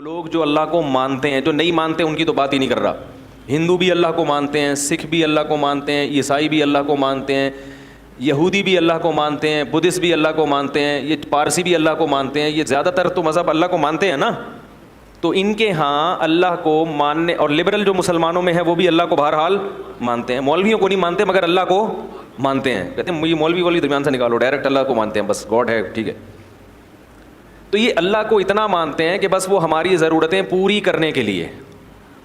وہ لوگ جو اللہ کو مانتے ہیں، جو نہیں مانتے ان کی تو بات ہی نہیں کر رہا. ہندو بھی اللہ کو مانتے ہیں، سکھ بھی اللہ کو مانتے ہیں، عیسائی بھی اللہ کو مانتے ہیں، یہودی بھی اللہ کو مانتے ہیں، بدھسٹ بھی اللہ کو مانتے ہیں، یہ پارسی بھی اللہ کو مانتے ہیں. یہ زیادہ تر تو مذہب اللہ کو مانتے ہیں نا. تو ان کے ہاں اللہ کو ماننے، اور لبرل جو مسلمانوں میں ہے وہ بھی اللہ کو بہرحال مانتے ہیں. مولویوں کو نہیں مانتے مگر اللہ کو مانتے ہیں. کہتے ہیں یہ مولوی والی درمیان سے نکالو، ڈائریکٹ اللہ کو مانتے ہیں، بس گاڈ ہے ٹھیک ہے. تو یہ اللہ کو اتنا مانتے ہیں کہ بس وہ ہماری ضرورتیں پوری کرنے کے لیے،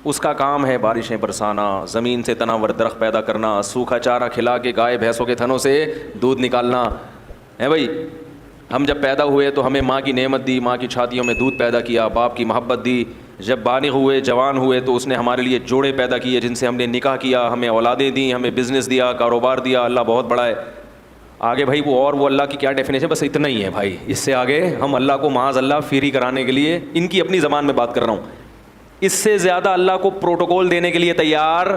اس کا کام ہے بارشیں برسانا، زمین سے تناور درخت پیدا کرنا، سوکھا چارہ کھلا کے گائے بھینسوں کے تھنوں سے دودھ نکالنا ہے. بھائی ہم جب پیدا ہوئے تو ہمیں ماں کی نعمت دی، ماں کی چھاتیوں میں دودھ پیدا کیا، باپ کی محبت دی. جب بالغ ہوئے، جوان ہوئے تو اس نے ہمارے لیے جوڑے پیدا کیے جن سے ہم نے نکاح کیا، ہمیں اولادیں دیں، ہمیں بزنس دیا، کاروبار دیا. اللہ بہت بڑا ہے. آگے بھائی وہ اللہ کی کیا ڈیفینیشن، بس اتنا ہی ہے بھائی. اس سے آگے ہم اللہ کو معاذ اللہ فری کرانے کے لیے، ان کی اپنی زبان میں بات کر رہا ہوں، اس سے زیادہ اللہ کو پروٹوکول دینے کے لیے تیار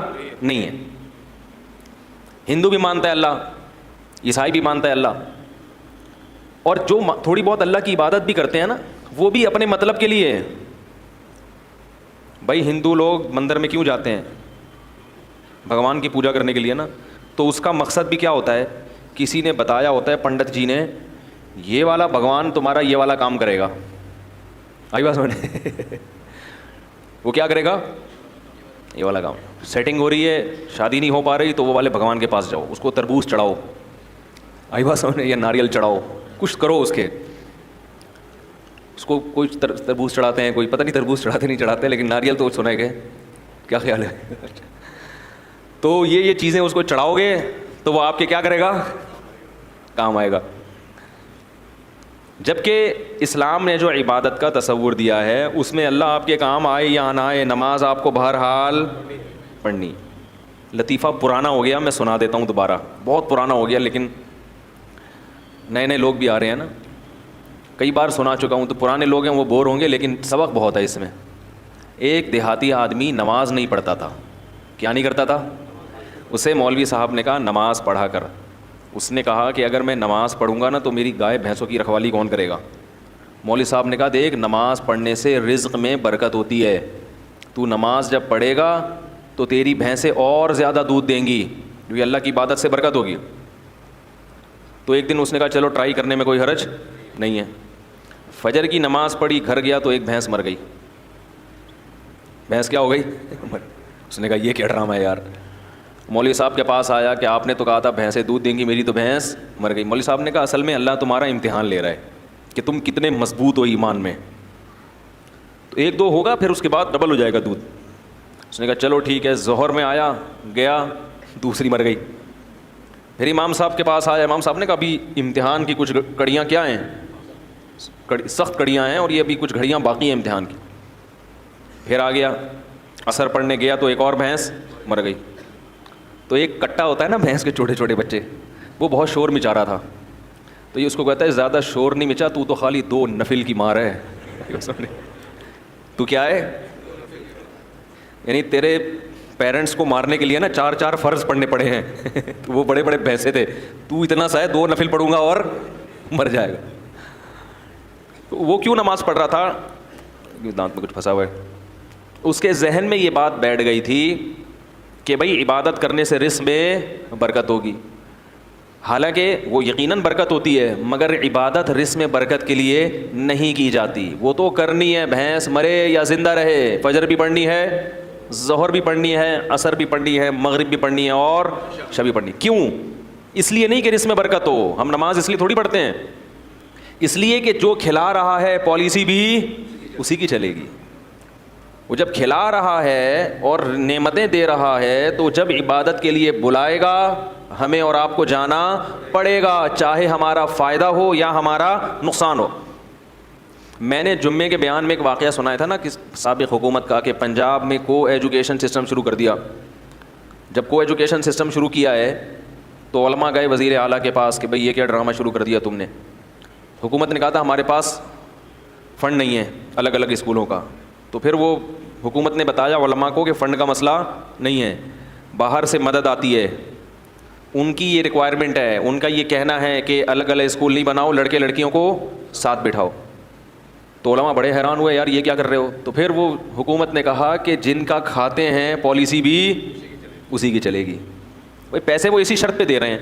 نہیں ہے. ہندو بھی مانتا ہے اللہ، عیسائی بھی مانتا ہے اللہ، اور جو تھوڑی بہت اللہ کی عبادت بھی کرتے ہیں نا وہ بھی اپنے مطلب کے لیے ہے. بھائی ہندو لوگ مندر میں کیوں جاتے ہیں؟ بھگوان کی پوجا کرنے کے لیے نا. تو اس کا مقصد بھی کیا ہوتا ہے؟ کسی نے بتایا ہوتا ہے، پنڈت جی نے، یہ والا بھگوان تمہارا یہ والا کام کرے گا. آئی بات سمجھ؟ وہ کیا کرے گا؟ یہ والا کام. سیٹنگ ہو رہی ہے، شادی نہیں ہو پا رہی، تو وہ والے بھگوان کے پاس جاؤ، اس کو تربوز چڑھاؤ. آئی بات سمجھ؟ یا ناریل چڑھاؤ، کچھ کرو اس کے. اس کو کوئی تربوز چڑھاتے ہیں، کوئی پتہ نہیں تربوز چڑھاتے نہیں چڑھاتے، لیکن ناریل تو سنا ہے کہ کیا خیال ہے. تو یہ چیزیں اس کو چڑھاؤ گے تو وہ آپ کے کیا کرے گا؟ کام آئے گا. جبکہ اسلام نے جو عبادت کا تصور دیا ہے اس میں اللہ آپ کے کام آئے یا نہ آئے، نماز آپ کو بہرحال پڑھنی. لطیفہ پرانا ہو گیا، میں سنا دیتا ہوں دوبارہ، بہت پرانا ہو گیا لیکن نئے نئے لوگ بھی آ رہے ہیں نا. کئی بار سنا چکا ہوں تو پرانے لوگ ہیں وہ بور ہوں گے، لیکن سبق بہت ہے اس میں. ایک دیہاتی آدمی نماز نہیں پڑھتا تھا. کیا نہیں کرتا تھا؟ اسے مولوی صاحب نے کہا نماز پڑھا کر. اس نے کہا کہ اگر میں نماز پڑھوں گا نا تو میری گائے بھینسوں کی رکھوالی کون کرے گا؟ مولوی صاحب نے کہا دیکھ، نماز پڑھنے سے رزق میں برکت ہوتی ہے. تو نماز جب پڑھے گا تو تیری بھینسیں اور زیادہ دودھ دیں گی، کیونکہ اللہ کی عبادت سے برکت ہوگی. تو ایک دن اس نے کہا چلو ٹرائی کرنے میں کوئی حرج نہیں ہے. فجر کی نماز پڑھی، گھر گیا تو ایک بھینس مر گئی. بھینس کیا ہو گئی؟ اس نے کہا یہ کیا ڈرامہ ہے یار. مولوی صاحب کے پاس آیا کہ آپ نے تو کہا تھا بھینسیں دودھ دیں گی، میری تو بھینس مر گئی. مولوی صاحب نے کہا اصل میں اللہ تمہارا امتحان لے رہا ہے کہ تم کتنے مضبوط ہو ایمان میں. تو ایک دو ہوگا پھر اس کے بعد ڈبل ہو جائے گا دودھ. اس نے کہا چلو ٹھیک ہے. ظہر میں آیا، گیا، دوسری مر گئی. پھر امام صاحب کے پاس آیا. امام صاحب نے کہا ابھی امتحان کی کچھ کڑیاں کیا ہیں، سخت کڑیاں ہیں، اور یہ ابھی کچھ گھڑیاں باقی ہیں امتحان کی. پھر آ گیا، عصر پڑھنے گیا تو ایک اور بھینس مر گئی. تو ایک کٹا ہوتا ہے نا بھینس کے چھوٹے چھوٹے بچے، وہ بہت شور مچا رہا تھا. تو یہ اس کو کہتا ہے زیادہ شور نہیں مچا، تو خالی 2 نفل کی مار ہے. تو کیا ہے؟ یعنی تیرے پیرنٹس کو مارنے کے لیے نا 4 فرض پڑھنے پڑے ہیں. تو وہ بڑے بڑے بھینسے تھے، تو اتنا سا ہے 2 نفل پڑھوں گا اور مر جائے گا. تو وہ کیوں نماز پڑھ رہا تھا؟ دانت میں کچھ پھنسا ہوا ہے. اس کے ذہن میں یہ بات بیٹھ گئی تھی کہ بھائی عبادت کرنے سے رزق میں برکت ہوگی. حالانکہ وہ یقیناً برکت ہوتی ہے، مگر عبادت رزق میں برکت کے لیے نہیں کی جاتی. وہ تو کرنی ہے، بھینس مرے یا زندہ رہے. فجر بھی پڑھنی ہے، ظہر بھی پڑھنی ہے، عصر بھی پڑھنی ہے، مغرب بھی پڑھنی ہے، اور عشاء بھی پڑھنی. کیوں؟ اس لیے نہیں کہ رزق میں برکت ہو. ہم نماز اس لیے تھوڑی پڑھتے ہیں، اس لیے کہ جو کھلا رہا ہے پالیسی بھی اسی کی چلے گی. وہ جب کھلا رہا ہے اور نعمتیں دے رہا ہے تو جب عبادت کے لیے بلائے گا ہمیں اور آپ کو جانا پڑے گا، چاہے ہمارا فائدہ ہو یا ہمارا نقصان ہو. میں نے جمعے کے بیان میں ایک واقعہ سنایا تھا نا کہ سابق حکومت کا کہ پنجاب میں کو ایجوکیشن سسٹم شروع کر دیا. جب کو ایجوکیشن سسٹم شروع کیا ہے تو علماء گئے وزیر اعلیٰ کے پاس کہ بھئی یہ کیا ڈرامہ شروع کر دیا تم نے. حکومت نے کہا تھا ہمارے پاس فنڈ نہیں ہے الگ الگ اسکولوں کا. تو پھر وہ حکومت نے بتایا علماء کو کہ فنڈ کا مسئلہ نہیں ہے، باہر سے مدد آتی ہے. ان کی یہ ریکوائرمنٹ ہے، ان کا یہ کہنا ہے کہ الگ الگ اسکول نہیں بناؤ، لڑکے لڑکیوں کو ساتھ بٹھاؤ. تو علماء بڑے حیران ہوئے، یار یہ کیا کر رہے ہو؟ تو پھر وہ حکومت نے کہا کہ جن کا کھاتے ہیں پالیسی بھی اسی کی چلے گی. بھائی پیسے وہ اسی شرط پہ دے رہے ہیں.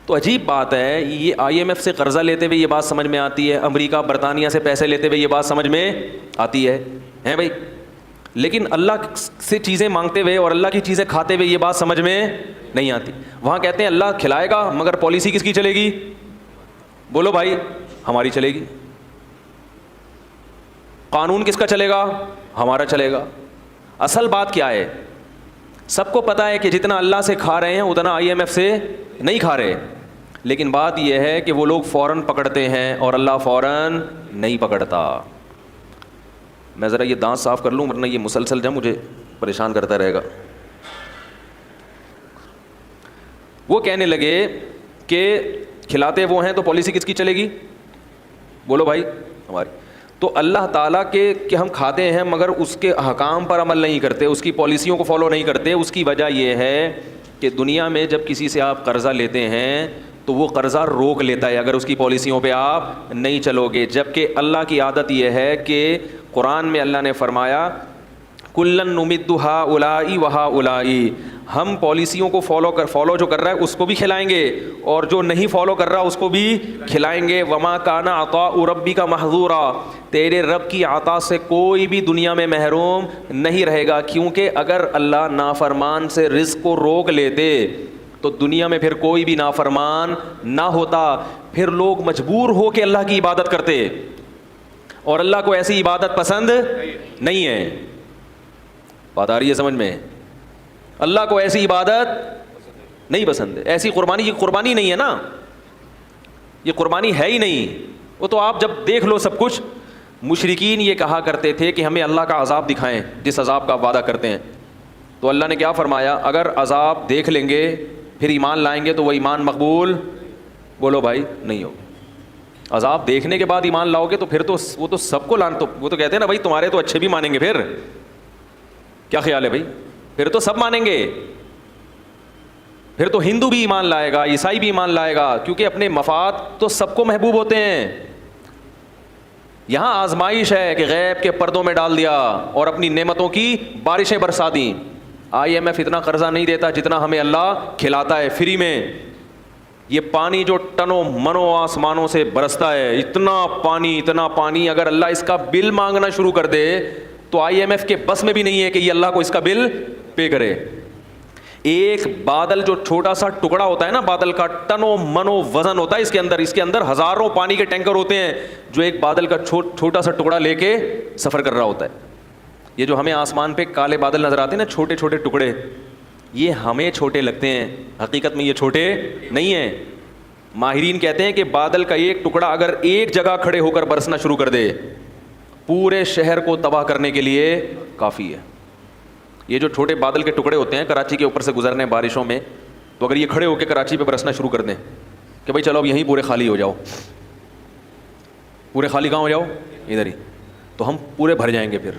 تو عجیب بات ہے، یہ آئی ایم ایف سے قرضہ لیتے ہوئے یہ بات سمجھ میں آتی ہے، امریکہ برطانیہ سے پیسے لیتے ہوئے یہ بات سمجھ میں آتی ہے بھائی، لیکن اللہ سے چیزیں مانگتے ہوئے اور اللہ کی چیزیں کھاتے ہوئے یہ بات سمجھ میں نہیں آتی. وہاں کہتے ہیں اللہ کھلائے گا مگر پالیسی کس کی چلے گی؟ بولو بھائی، ہماری چلے گی. قانون کس کا چلے گا؟ ہمارا چلے گا. اصل بات کیا ہے؟ سب کو پتہ ہے کہ جتنا اللہ سے کھا رہے ہیں اتنا آئی ایم ایف سے نہیں کھا رہے، لیکن بات یہ ہے کہ وہ لوگ فوراً پکڑتے ہیں اور اللہ فوراً نہیں پکڑتا. میں ذرا یہ دانت صاف کر لوں ورنہ یہ مسلسل جب مجھے پریشان کرتا رہے گا. وہ کہنے لگے کہ کھلاتے وہ ہیں تو پالیسی کس کی چلے گی؟ بولو بھائی، ہماری. تو اللہ تعالیٰ کے کہ ہم کھاتے ہیں مگر اس کے احکام پر عمل نہیں کرتے، اس کی پالیسیوں کو فالو نہیں کرتے. اس کی وجہ یہ ہے کہ دنیا میں جب کسی سے آپ قرضہ لیتے ہیں تو وہ قرضہ روک لیتا ہے اگر اس کی پالیسیوں پہ آپ نہیں چلو گے. جبکہ اللہ کی عادت یہ ہے کہ قرآن میں اللہ نے فرمایا کلن نمد ہؤلاء وہؤلاء، ہم پالیسیوں کو فالو جو کر رہا ہے اس کو بھی کھلائیں گے اور جو نہیں فالو کر رہا اس کو بھی کھلائیں گے. وما کان عطاء ربک محظورا، تیرے رب کی عطا سے کوئی بھی دنیا میں محروم نہیں رہے گا. کیونکہ اگر اللہ نافرمان سے رزق کو روک لیتے تو دنیا میں پھر کوئی بھی نافرمان نہ ہوتا، پھر لوگ مجبور ہو کے اللہ کی عبادت کرتے، اور اللہ کو ایسی عبادت پسند نہیں ہے. بات آ رہی ہے سمجھ میں؟ اللہ کو ایسی عبادت نہیں پسند ہے. ایسی قربانی، یہ قربانی نہیں ہے نا، یہ قربانی ہے ہی نہیں. وہ تو آپ جب دیکھ لو سب کچھ. مشرکین یہ کہا کرتے تھے کہ ہمیں اللہ کا عذاب دکھائیں جس عذاب کا وعدہ کرتے ہیں. تو اللہ نے کیا فرمایا؟ اگر عذاب دیکھ لیں گے پھر ایمان لائیں گے تو وہ ایمان مقبول، بولو بھائی، نہیں ہوگا. عذاب دیکھنے کے بعد ایمان لاؤ گے تو پھر تو وہ تو سب کو لان، تو وہ تو کہتے ہیں نا بھائی تمہارے تو اچھے بھی مانیں گے. پھر کیا خیال ہے بھائی؟ پھر تو سب مانیں گے، پھر تو ہندو بھی ایمان لائے گا، عیسائی بھی ایمان لائے گا، کیونکہ اپنے مفاد تو سب کو محبوب ہوتے ہیں. یہاں آزمائش ہے کہ غیب کے پردوں میں ڈال دیا اور اپنی نعمتوں کی بارشیں برسا دیں. آئی ایم ایف اتنا قرضہ نہیں دیتا جتنا ہمیں اللہ کھلاتا ہے فری میں. یہ پانی جو ٹنوں منوں آسمانوں سے برستا ہے، اتنا پانی اگر اللہ اس کا بل مانگنا شروع کر دے تو آئی ایم ایف کے بس میں بھی نہیں ہے کہ یہ اللہ کو اس کا بل پے کرے. ایک بادل جو چھوٹا سا ٹکڑا ہوتا ہے نا، بادل کا ٹنوں منوں وزن ہوتا ہے اس کے اندر ہزاروں پانی کے ٹینکر ہوتے ہیں جو ایک بادل کا چھوٹا سا ٹکڑا لے کے سفر کر رہا ہوتا ہے. یہ جو ہمیں آسمان پہ کالے بادل نظر آتے ہیں نا، چھوٹے چھوٹے ٹکڑے، یہ ہمیں چھوٹے لگتے ہیں، حقیقت میں یہ چھوٹے نہیں ہیں. ماہرین کہتے ہیں کہ بادل کا ایک ٹکڑا اگر ایک جگہ کھڑے ہو کر برسنا شروع کر دے پورے شہر کو تباہ کرنے کے لیے کافی ہے. یہ جو چھوٹے بادل کے ٹکڑے ہوتے ہیں کراچی کے اوپر سے گزرنے بارشوں میں، تو اگر یہ کھڑے ہو کے کراچی پہ برسنا شروع کر دیں کہ بھائی چلو اب یہیں پورے خالی ہو جاؤ، پورے خالی کہاں ہو جاؤ؟ ادھر ہی، تو ہم پورے بھر جائیں گے، پھر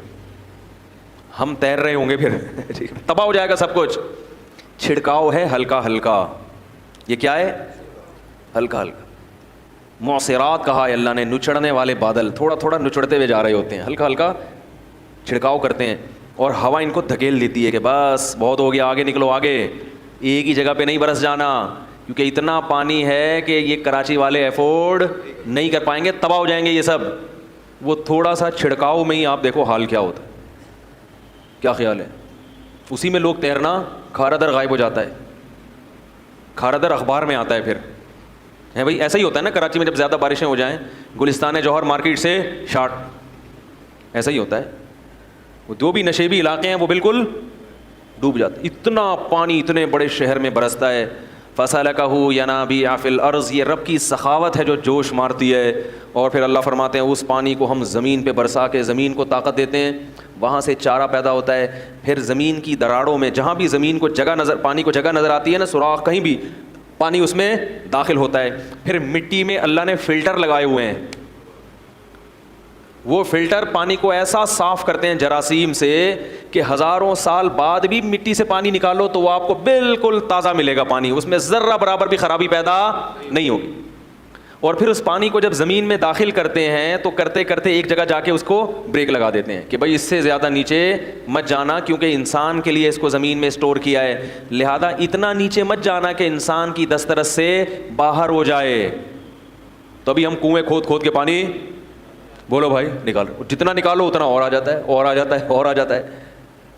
ہم تیر رہے ہوں گے، پھر تباہ ہو جائے گا سب کچھ. چھڑکاؤ ہے ہلکا ہلکا. یہ کیا ہے؟ ہلکا ہلکا. معصرات کہا ہے اللہ نے، نچڑنے والے بادل تھوڑا تھوڑا نچڑتے ہوئے جا رہے ہوتے ہیں، ہلکا ہلکا چھڑکاؤ کرتے ہیں اور ہوا ان کو دھکیل دیتی ہے کہ بس بہت ہو گیا، آگے نکلو آگے، ایک ہی جگہ پہ نہیں برس جانا، کیونکہ اتنا پانی ہے کہ یہ کراچی والے افورڈ نہیں کر پائیں گے، تباہ ہو جائیں گے یہ سب. وہ تھوڑا سا چھڑکاؤ میں ہی آپ دیکھو حال کیا ہوتا ہے. کیا خیال ہے؟ اسی میں لوگ تیرنا، کھارا در غائب ہو جاتا ہے، کھارا در اخبار میں آتا ہے پھر ہے بھائی. ایسا ہی ہوتا ہے نا کراچی میں جب زیادہ بارشیں ہو جائیں، گلستان جوہر مارکیٹ سے شارٹ، ایسا ہی ہوتا ہے. وہ جو بھی نشیبی علاقے ہیں وہ بالکل ڈوب جاتے. اتنا پانی اتنے بڑے شہر میں برستا ہے. فَسَلَكَهُ يَنَابِيعَ فِي الْأَرْضِ، یہ رب کی سخاوت ہے جو جوش مارتی ہے. اور پھر اللہ فرماتے ہیں اس پانی کو ہم زمین پہ برسا کے زمین کو طاقت دیتے ہیں، وہاں سے چارہ پیدا ہوتا ہے. پھر زمین کی دراڑوں میں جہاں بھی زمین کو پانی کو جگہ نظر آتی ہے نا، سوراخ کہیں بھی، پانی اس میں داخل ہوتا ہے. پھر مٹی میں اللہ نے فلٹر لگائے ہوئے ہیں، وہ فلٹر پانی کو ایسا صاف کرتے ہیں جراثیم سے کہ ہزاروں سال بعد بھی مٹی سے پانی نکالو تو وہ آپ کو بالکل تازہ ملے گا پانی، اس میں ذرہ برابر بھی خرابی پیدا نہیں ہوگی. اور پھر اس پانی کو جب زمین میں داخل کرتے ہیں تو کرتے کرتے ایک جگہ جا کے اس کو بریک لگا دیتے ہیں کہ بھائی اس سے زیادہ نیچے مت جانا، کیونکہ انسان کے لیے اس کو زمین میں اسٹور کیا ہے، لہذا اتنا نیچے مت جانا کہ انسان کی دسترس سے باہر ہو جائے. تو ابھی ہم کنویں کھود کھود کے پانی، بولو بھائی، نکالو، جتنا نکالو اتنا اور آ جاتا ہے اور آ جاتا ہے اور آ جاتا ہے.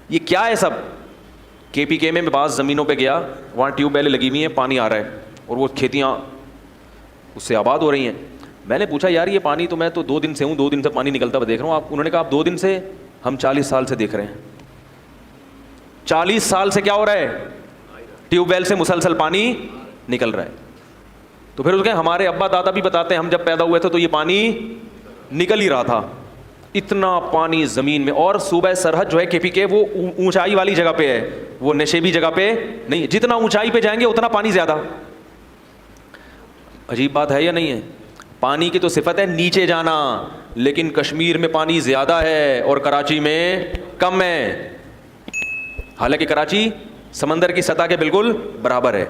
یہ کیا ہے سب؟ KPK میں بعض زمینوں پہ گیا، وہاں ٹیوب ویلیں لگی ہوئی ہیں، پانی آ رہا ہے اور وہ کھیتیاں اس سے آباد ہو رہی ہیں. میں نے پوچھا یار یہ پانی تو میں تو 2 دن سے ہوں، 2 دن سے پانی نکلتا ہوا دیکھ رہا ہوں. انہوں نے کہا آپ 2 دن سے، ہم 40 سال سے دیکھ رہے ہیں. 40 سال سے کیا ہو رہا ہے؟ ٹیوب ویل سے مسلسل پانی نکل رہا ہے. تو پھر اس کے ہمارے ابا دادا بھی بتاتے ہیں ہم جب پیدا ہوئے تھے تو یہ پانی نکل ہی رہا تھا. اتنا پانی زمین میں. اور صوبہ سرحد جو ہے KPK وہ اونچائی والی جگہ پہ ہے، وہ نشیبی جگہ پہ نہیں. جتنا اونچائی پہ جائیں گے اتنا پانی زیادہ. عجیب بات ہے یا نہیں ہے؟ پانی کی تو صفت ہے نیچے جانا، لیکن کشمیر میں پانی زیادہ ہے اور کراچی میں کم ہے. حالانکہ کراچی سمندر کی سطح کے بالکل برابر ہے،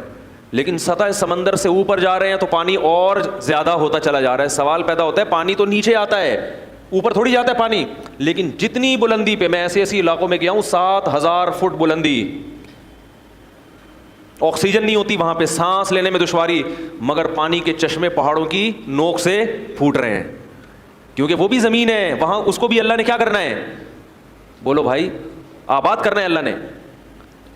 لیکن سطح سمندر سے اوپر جا رہے ہیں تو پانی اور زیادہ ہوتا چلا جا رہا ہے. سوال پیدا ہوتا ہے پانی تو نیچے آتا ہے، اوپر تھوڑی جاتا ہے پانی. لیکن جتنی بلندی پہ، میں ایسے ایسی علاقوں میں گیا ہوں 7000 فٹ بلندی، آکسیجن نہیں ہوتی وہاں پہ، سانس لینے میں دشواری، مگر پانی کے چشمے پہاڑوں کی نوک سے پھوٹ رہے ہیں. کیونکہ وہ بھی زمین ہے وہاں، اس کو بھی اللہ نے کیا کرنا ہے؟ بولو بھائی، آباد کرنا ہے اللہ نے.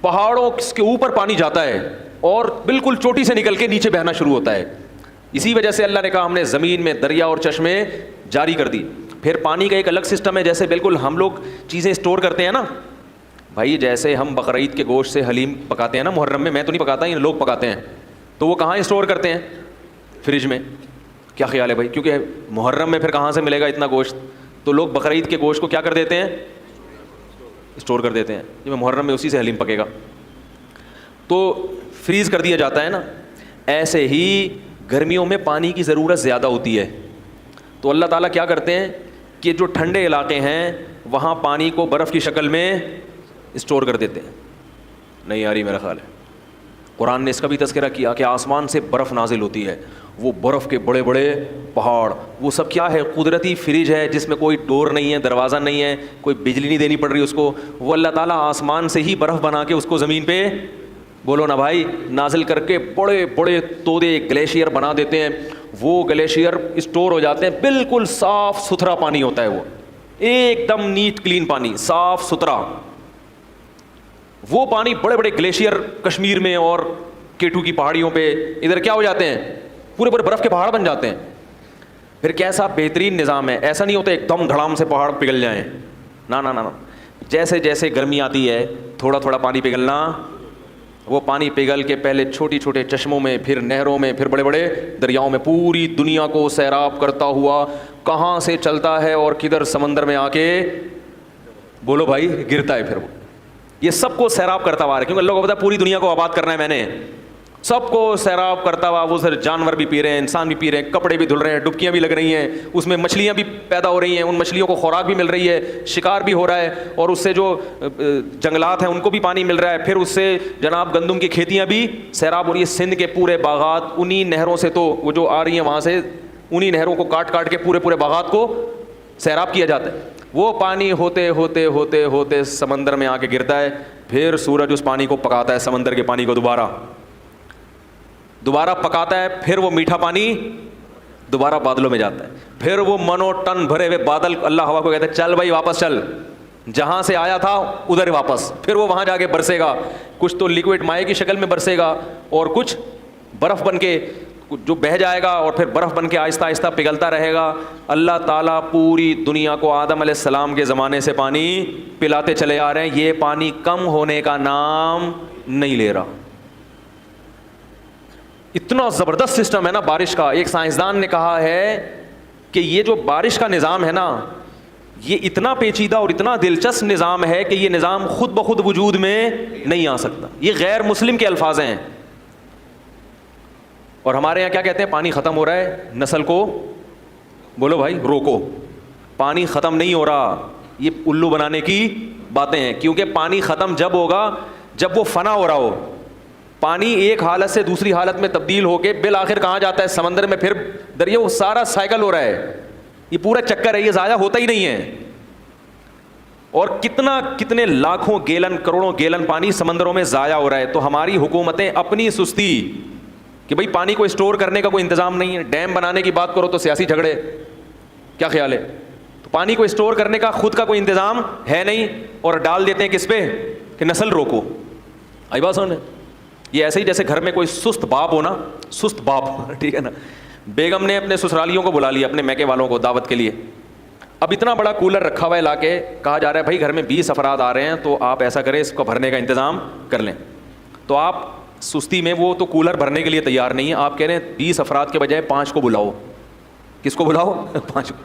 پہاڑوں کے اوپر پانی جاتا ہے اور بالکل چوٹی سے نکل کے نیچے بہنا شروع ہوتا ہے. اسی وجہ سے اللہ نے کہا ہم نے زمین میں دریا اور چشمے جاری کر دی. پھر پانی کا ایک الگ سسٹم ہے. جیسے بالکل ہم لوگ چیزیں اسٹور کرتے ہیں نا بھائی، جیسے ہم بقرعید کے گوشت سے حلیم پکاتے ہیں نا محرم میں تو نہیں پکاتا، یہ لوگ پکاتے ہیں. تو وہ کہاں اسٹور کرتے ہیں؟ فریج میں. کیا خیال ہے بھائی؟ کیونکہ محرم میں پھر کہاں سے ملے گا اتنا گوشت؟ تو لوگ بقرعید کے گوشت کو کیا کر دیتے ہیں؟ اسٹور کر دیتے ہیں. یہ محرم میں اسی سے حلیم پکے گا تو فریز کر دیا جاتا ہے نا. ایسے ہی گرمیوں میں پانی کی ضرورت زیادہ ہوتی ہے تو اللہ تعالیٰ کیا کرتے ہیں کہ جو ٹھنڈے علاقے ہیں وہاں پانی کو برف کی شکل میں اسٹور کر دیتے ہیں. نہیں آ رہی میرا خیال ہے؟ قرآن نے اس کا بھی تذکرہ کیا کہ آسمان سے برف نازل ہوتی ہے، وہ برف کے بڑے بڑے پہاڑ، وہ سب کیا ہے؟ قدرتی فریج ہے جس میں کوئی ڈور نہیں ہے، دروازہ نہیں ہے، کوئی بجلی نہیں دینی پڑ رہی اس کو. وہ اللہ تعالیٰ آسمان سے ہی برف بنا کے اس کو زمین پہ، بولو نا بھائی، نازل کر کے بڑے بڑے تودے گلیشیئر بنا دیتے ہیں. وہ گلیشیئر اسٹور ہو جاتے ہیں، بالکل صاف ستھرا پانی ہوتا ہے، وہ ایک دم نیٹ کلین پانی، صاف ستھرا. وہ پانی بڑے بڑے گلیشیئر کشمیر میں اور K2 کی پہاڑیوں پہ ادھر کیا ہو جاتے ہیں؟ پورے پورے برف کے پہاڑ بن جاتے ہیں. پھر کیسا بہترین نظام ہے. ایسا نہیں ہوتا ایک دم دھڑام سے پہاڑ پگھل جائیں، نا نا نا. جیسے جیسے گرمی آتی ہے تھوڑا تھوڑا پانی پگھلنا. وہ پانی پگھل کے پہلے چھوٹی چھوٹے چشموں میں، پھر نہروں میں، پھر بڑے بڑے دریاؤں میں، پوری دنیا کو سیراب کرتا ہوا کہاں سے چلتا ہے اور کدھر سمندر میں آ کے، بولو بھائی، گرتا ہے. پھر وہ یہ سب کو سیراب کرتا ہوا ہے، کیونکہ اللہ کو پتا ہے پوری دنیا کو آباد کرنا ہے میں نے. سب کو سیراب کرتا ہوا. وہ سر جانور بھی پی رہے ہیں، انسان بھی پی رہے ہیں، کپڑے بھی دھل رہے ہیں، ڈبکیاں بھی لگ رہی ہیں، اس میں مچھلیاں بھی پیدا ہو رہی ہیں، ان مچھلیوں کو خوراک بھی مل رہی ہے، شکار بھی ہو رہا ہے، اور اس سے جو جنگلات ہیں ان کو بھی پانی مل رہا ہے. پھر اس سے جناب گندم کی کھیتیاں بھی سیراب ہو رہی ہے. سندھ کے پورے باغات انہی نہروں سے، تو وہ جو آ رہی ہیں وہاں سے انہی نہروں کو کاٹ کاٹ کے پورے پورے باغات کو سیراب کیا جاتا ہے. وہ پانی ہوتے ہوتے ہوتے ہوتے سمندر میں آ کے گرتا ہے. پھر سورج اس پانی کو پکاتا ہے، سمندر کے پانی کو دوبارہ پکاتا ہے. پھر وہ میٹھا پانی دوبارہ بادلوں میں جاتا ہے. پھر وہ منو ٹن بھرے ہوئے بادل، اللہ ہوا کو کہتا ہے چل بھائی واپس چل، جہاں سے آیا تھا ادھر واپس. پھر وہ وہاں جا کے برسے گا. کچھ تو لیکوڈ مائع کی شکل میں برسے گا اور کچھ برف بن کے جو بہہ جائے گا اور پھر برف بن کے آہستہ آہستہ پگھلتا رہے گا. اللہ تعالیٰ پوری دنیا کو آدم علیہ السلام کے زمانے سے پانی پلاتے چلے آ رہے ہیں. یہ پانی کم ہونے کا نام نہیں لے رہا. اتنا زبردست سسٹم ہے نا بارش کا. ایک سائنسدان نے کہا ہے کہ یہ جو بارش کا نظام ہے نا، یہ اتنا پیچیدہ اور اتنا دلچسپ نظام ہے کہ یہ نظام خود بخود وجود میں نہیں آ سکتا. یہ غیر مسلم کے الفاظ ہیں. اور ہمارے یہاں کیا کہتے ہیں؟ پانی ختم ہو رہا ہے، نسل کو بولو بھائی روکو. پانی ختم نہیں ہو رہا. یہ الو بنانے کی باتیں ہیں. کیونکہ پانی ختم جب ہوگا جب وہ فنا ہو رہا ہو. پانی ایک حالت سے دوسری حالت میں تبدیل ہو کے بالآخر کہاں جاتا ہے؟ سمندر میں، پھر دریا. وہ سارا سائیکل ہو رہا ہے, یہ پورا چکر ہے, یہ ضائع ہوتا ہی نہیں ہے. اور کتنے لاکھوں گیلن کروڑوں گیلن پانی سمندروں میں ضائع ہو رہا ہے. تو ہماری حکومتیں اپنی سستی کہ بھئی پانی کو اسٹور کرنے کا کوئی انتظام نہیں ہے, ڈیم بنانے کی بات کرو تو سیاسی جھگڑے, کیا خیال ہے؟ تو پانی کو اسٹور کرنے کا خود کا کوئی انتظام ہے نہیں, اور ڈال دیتے ہیں کس پہ کہ نسل روکو. آئی بات سمجھ؟ یہ ایسے ہی جیسے گھر میں کوئی سست باپ ہو نا, سست باپ, ٹھیک ہے نا, بیگم نے اپنے سسرالیوں کو بلا لیا, اپنے میکے والوں کو دعوت کے لیے. اب اتنا بڑا کولر رکھا ہوا ہے لا کے, کہا جا رہا ہے بھائی گھر میں 20 افراد آ رہے ہیں تو آپ ایسا کریں اس کو بھرنے کا انتظام کر لیں. تو آپ سستی میں وہ تو کولر بھرنے کے لیے تیار نہیں ہے, آپ کہہ رہے ہیں 20 افراد کے بجائے 5 کو بلاؤ. کس کو بلاؤ؟ 5 کو.